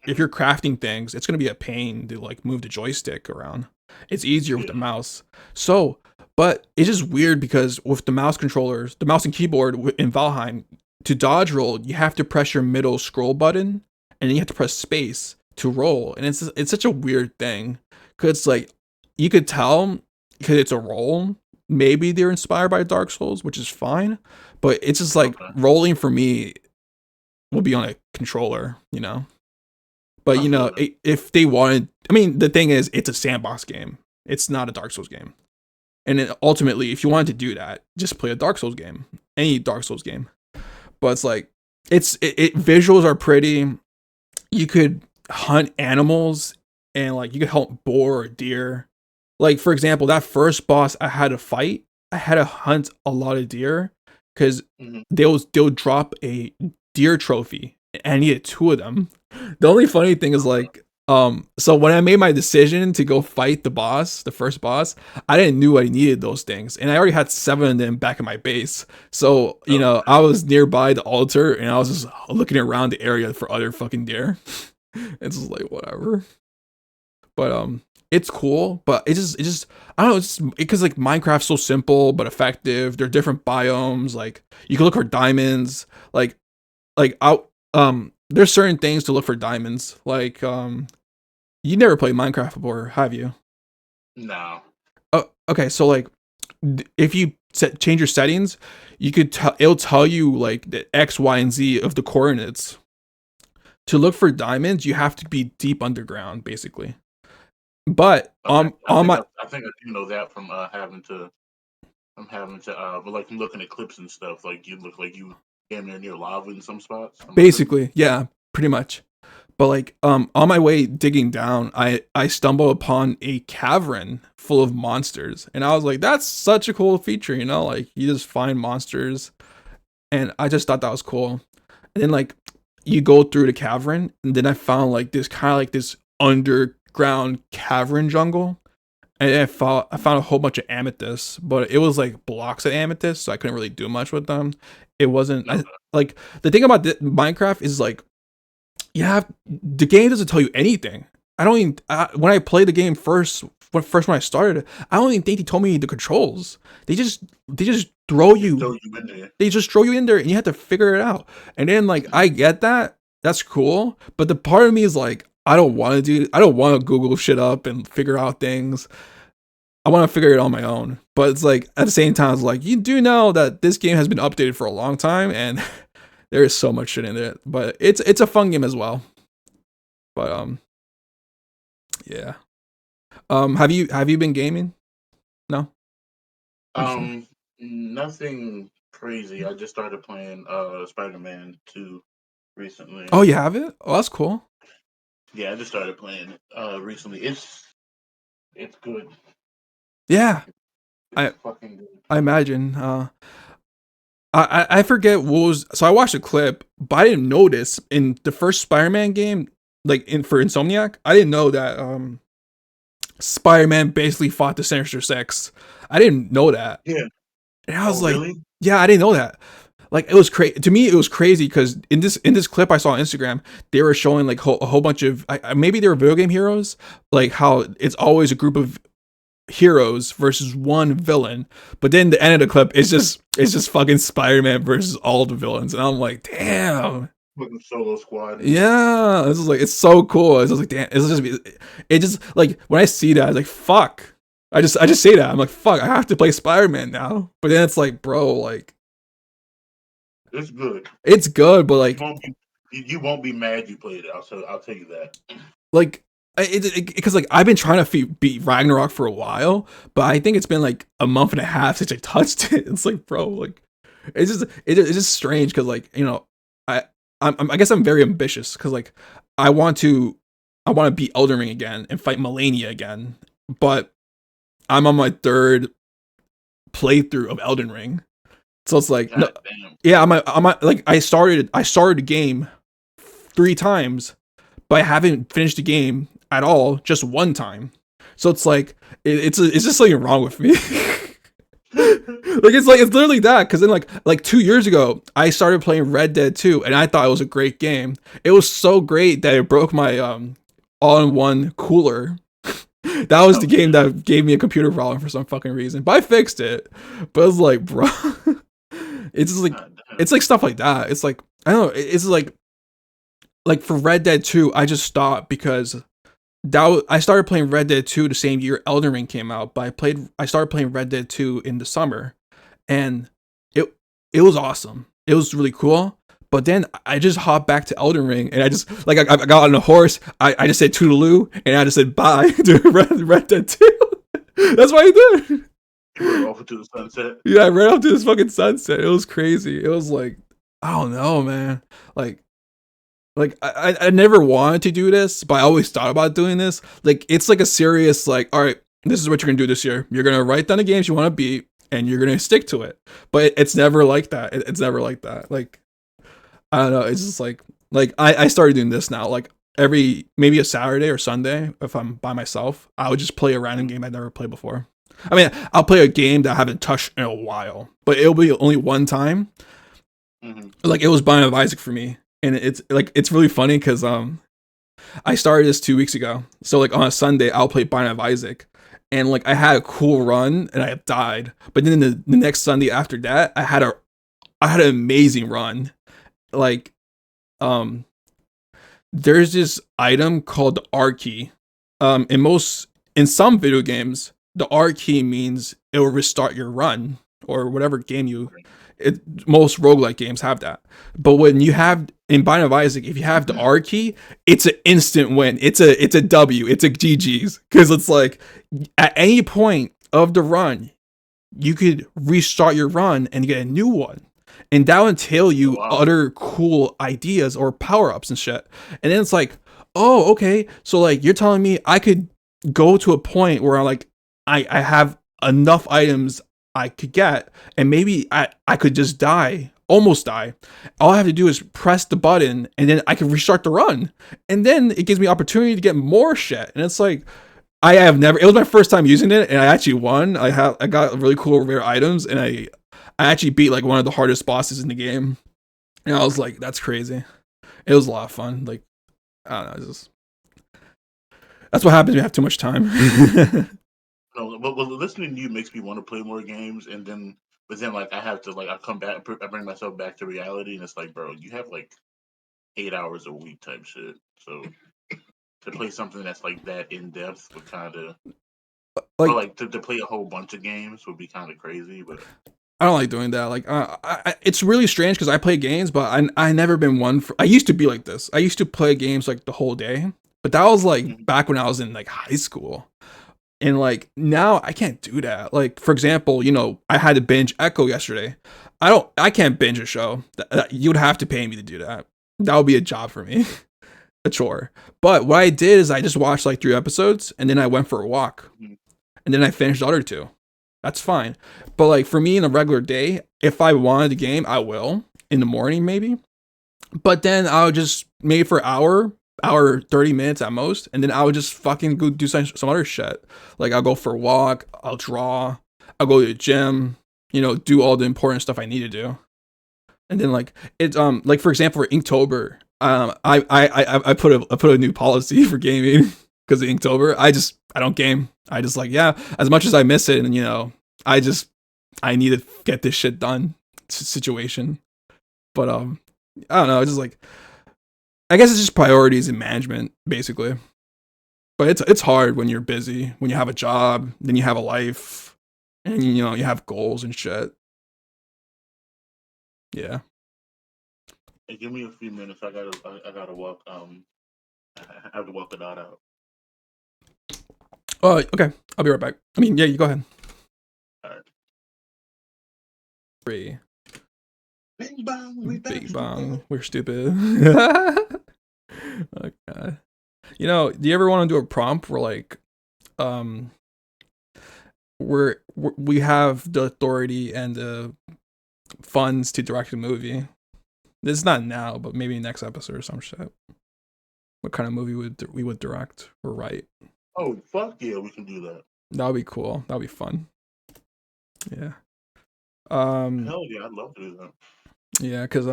if you're crafting things, it's gonna be a pain to like move the joystick around. It's easier with the Yeah. mouse. So, but it's just weird because with the mouse controllers, the mouse and keyboard in Valheim, to dodge roll, you have to press your middle scroll button, and then you have to press space to roll, and it's such a weird thing because like you could tell because it's a roll. Maybe they're inspired by Dark Souls, which is fine, but it's just like Okay. rolling for me will be on a controller. But I feel that. if they wanted, I mean, the thing is, it's a sandbox game. It's not a Dark Souls game. And then ultimately, if you wanted to do that, just play a Dark Souls game, any Dark Souls game. But it's like, visuals are pretty. You could hunt animals, and like you could hunt boar or deer. Like for example, that first boss I had to fight, I had to hunt a lot of deer because Mhm. they'll drop a deer trophy, and I needed two of them. The only funny thing is like, so when I made my decision to go fight the first boss, I didn't knew I needed those things, and I already had seven of them back in my base. So Okay. I was nearby the altar, and I was just looking around the area for other fucking deer. It's just like whatever. But it's cool, but it just I don't know, it's because like Minecraft's so simple but effective. There are different biomes, like you can look for diamonds, like out there's certain things to look for diamonds. Like you never played Minecraft before, have you? No. Oh, okay, so like if you change your settings, you could tell it'll tell you like the X, Y, and Z of the coordinates. To look for diamonds, you have to be deep underground, basically. But Okay. I on think my I do know that from having to but like from looking at clips and stuff. Like you look like you damn near lava in some spots. I'm assuming. basically, yeah, pretty much. But like on my way digging down, I stumbled upon a cavern full of monsters, and I was like, that's such a cool feature, like you just find monsters, and I just thought that was cool. And then like you go through the cavern, and then I found like this kind of like this underground cavern jungle, and I found a whole bunch of amethysts, but it was like blocks of amethyst, so I couldn't really do much with them. It wasn't Okay. like the thing about Minecraft is like the game doesn't tell you anything. I don't even when I played the game when I started, I don't even think they told me the controls. They just throw Just you throw you in there. they just throw you in there and you have to figure it out. And then like I get that. That's cool, but the part of me is like I don't want to Google shit up and figure out things. I want to figure it out on my own. But it's like at the same time, it's like you do know that this game has been updated for a long time, and there is so much shit in it. But it's a fun game as well. But yeah. Have you been gaming? No. Recently? Nothing crazy. I just started playing Spider-Man 2 recently. Oh, you have it? Oh, that's cool. Yeah, I just started playing it recently. It's good. Yeah, It's I fucking good. I imagine. I forget what was. So I watched a clip, but I didn't notice in the first Spider-Man game, like in for Insomniac, I didn't know that Spider-Man basically fought the Sinister Six. I didn't know that, Yeah. and I Oh, was like, really? yeah, I didn't know that. Like it was crazy to me. It was crazy because in this clip I saw on Instagram, they were showing like a whole bunch of maybe they were video game heroes, like how it's always a group of heroes versus one villain. But then the end of the clip it's just fucking Spider-Man versus all the villains, and I'm like, damn. Fucking solo squad. Yeah, this is like it's so cool. It's just like damn. It just like when I see that, I was like, fuck. I just say that I'm like, fuck. I have to play Spider-Man now. But then it's like, bro, like It's good. it's good, but You won't be you won't be mad you played it. I'll tell you that. like because like I've been trying to beat Ragnarok for a while, but I think it's been like a month and a half since I touched it. It's like, bro, like it's just strange because like I I guess I'm very ambitious because like I want to I want to beat Elden Ring again and fight Melania again, but I'm on my third playthrough of Elden Ring, so it's like no, God damn. yeah, like I started the game 3 times, but I haven't finished the game at all just one time. So it's like it's just something wrong with me. Like it's literally that because then like 2 years ago I started playing Red Dead 2 and I thought it was a great game. It was so great that it broke my all-in-one cooler. That was Oh the game shit. that gave me a computer problem for some fucking reason. But I fixed it. But it's like, bro, it's just like God damn. it's like stuff like that. It's like I don't know. It's like for Red Dead 2, I just stopped because I started playing Red Dead 2 the same year Elden Ring came out, but I started playing Red Dead 2 in the summer, and it it was awesome. It was really cool. But then I just hopped back to Elden Ring, and I just like I got on a horse. I just said toodaloo, and I just said bye to Red Dead 2. That's what I did. You rode off into the sunset. Yeah, I ran up to this fucking sunset. It was crazy. It was like I don't know, man. Like I never wanted to do this, but I always thought about doing this. Like it's like a serious like, all right, this is what you're gonna do this year. You're gonna write down the games you want to beat, and you're gonna stick to it. But it's never like that. It's never like that. Like I don't know. It's just like I started doing this now. Like every maybe a Saturday or Sunday, if I'm by myself, I would just play a random game I'd never played before. I mean, I'll play a game that I haven't touched in a while, but it'll be only one time. Mm-hmm. Like it was Binding of Isaac for me, and it's really funny because I started this 2 weeks ago. So like on a Sunday, I'll play Binding of Isaac, and like I had a cool run, and I died. But then the next Sunday after that, I had an amazing run. Like um, there's this item called the R key. In some video games, the R key means it will restart your run or whatever game most roguelike games have that. But when you have in Binding of Isaac, if you have the R key, it's an instant win. It's a W. It's a GG's because it's like at any point of the run, you could restart your run and get a new one. And that would entail Oh, you wow. other cool ideas or power ups and shit. And then it's like, oh, okay. So like you're telling me I could go to a point where I have enough items I could get, and maybe I could just die, almost die. All I have to do is press the button, and then I can restart the run, and then it gives me opportunity to get more shit. And it's like I have never. It was my first time using it, and I actually won. I got really cool rare items, and I actually beat like one of the hardest bosses in the game. And I was like, that's crazy. It was a lot of fun. Like I don't know, that's what happens when you have too much time. No, but listening to you makes me want to play more games, and then but then like I have to like I come back, I bring myself back to reality, and it's like, bro, you have like 8 hours a week type shit. So to play something that's like that in depth would kind of But Like like to play a whole bunch of games would be kind of crazy. But I don't like doing that. Like, it's really strange because I play games, but I never been one for. I used to be like this. I used to play games like the whole day, but that was like Mhm. back when I was in like high school, and like now I can't do that. Like, for example, I had to binge Echo yesterday. I can't binge a show. You would have to pay me to do that. That would be a job for me, a chore. But what I did is I just watched like 3 episodes, and then I went for a walk, Mhm. and then I finished the other two. That's fine. But like for me in a regular day, if I wanted a game, I will in the morning maybe. But then I'll just maybe for hour 30 minutes at most, and then I would just fucking go do some other shit. Like I'll go for a walk, I'll draw, I'll go to the gym, do all the important stuff I need to do. And then like it's like for example for Inktober, I put a new policy for gaming because of Inktober. I don't game. I just like yeah, as much as I miss it, and I just I need to get this shit done situation. But I don't know. It's just like I guess it's just priorities and management basically. But it's hard when you're busy, when you have a job, then you have a life, and you have goals and shit. Yeah. Hey, give me a few minutes. I gotta walk. I have to walk the dog out. Oh, okay. I'll be right back. I mean, yeah, you go ahead. All right. 3. Bing bong, we back Big stupid. bang. We're stupid. Oh god. Do you ever want to do a prompt where like um we have the authority and the funds to direct a movie? This is not now, but maybe next episode or some shit. What kind of movie we would direct or write? Oh fuck yeah, we can do that. That would be cool. That would be fun. Yeah. Um. Hell yeah, I'd love to do that. Yeah, because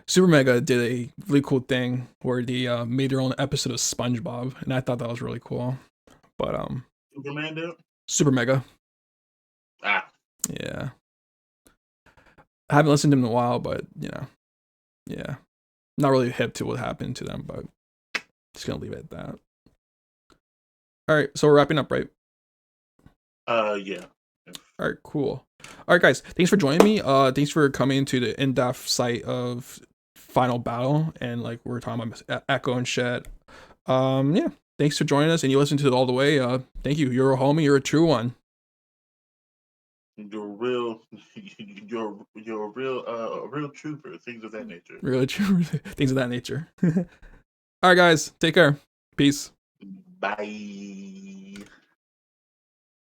Super Mega did a really cool thing where they made their own episode of SpongeBob, and I thought that was really cool. But Superman do? Super Mega, Ah, yeah, I haven't listened to them in a while, but yeah, not really hip to what happened to them, but just gonna leave it at that. All right, so we're wrapping up, right? yeah. All right, cool. All right, guys, thanks for joining me. Thanks for coming to the in-depth site of Final Battle, and like we're talking about Echo and shit. Yeah, thanks for joining us, and you listened to it all the way. Thank you. You're a homie. You're a true one. You're real. You're a real trooper. Things of that nature. Really true. Things of that nature. All right, guys, take care. Peace. Bye.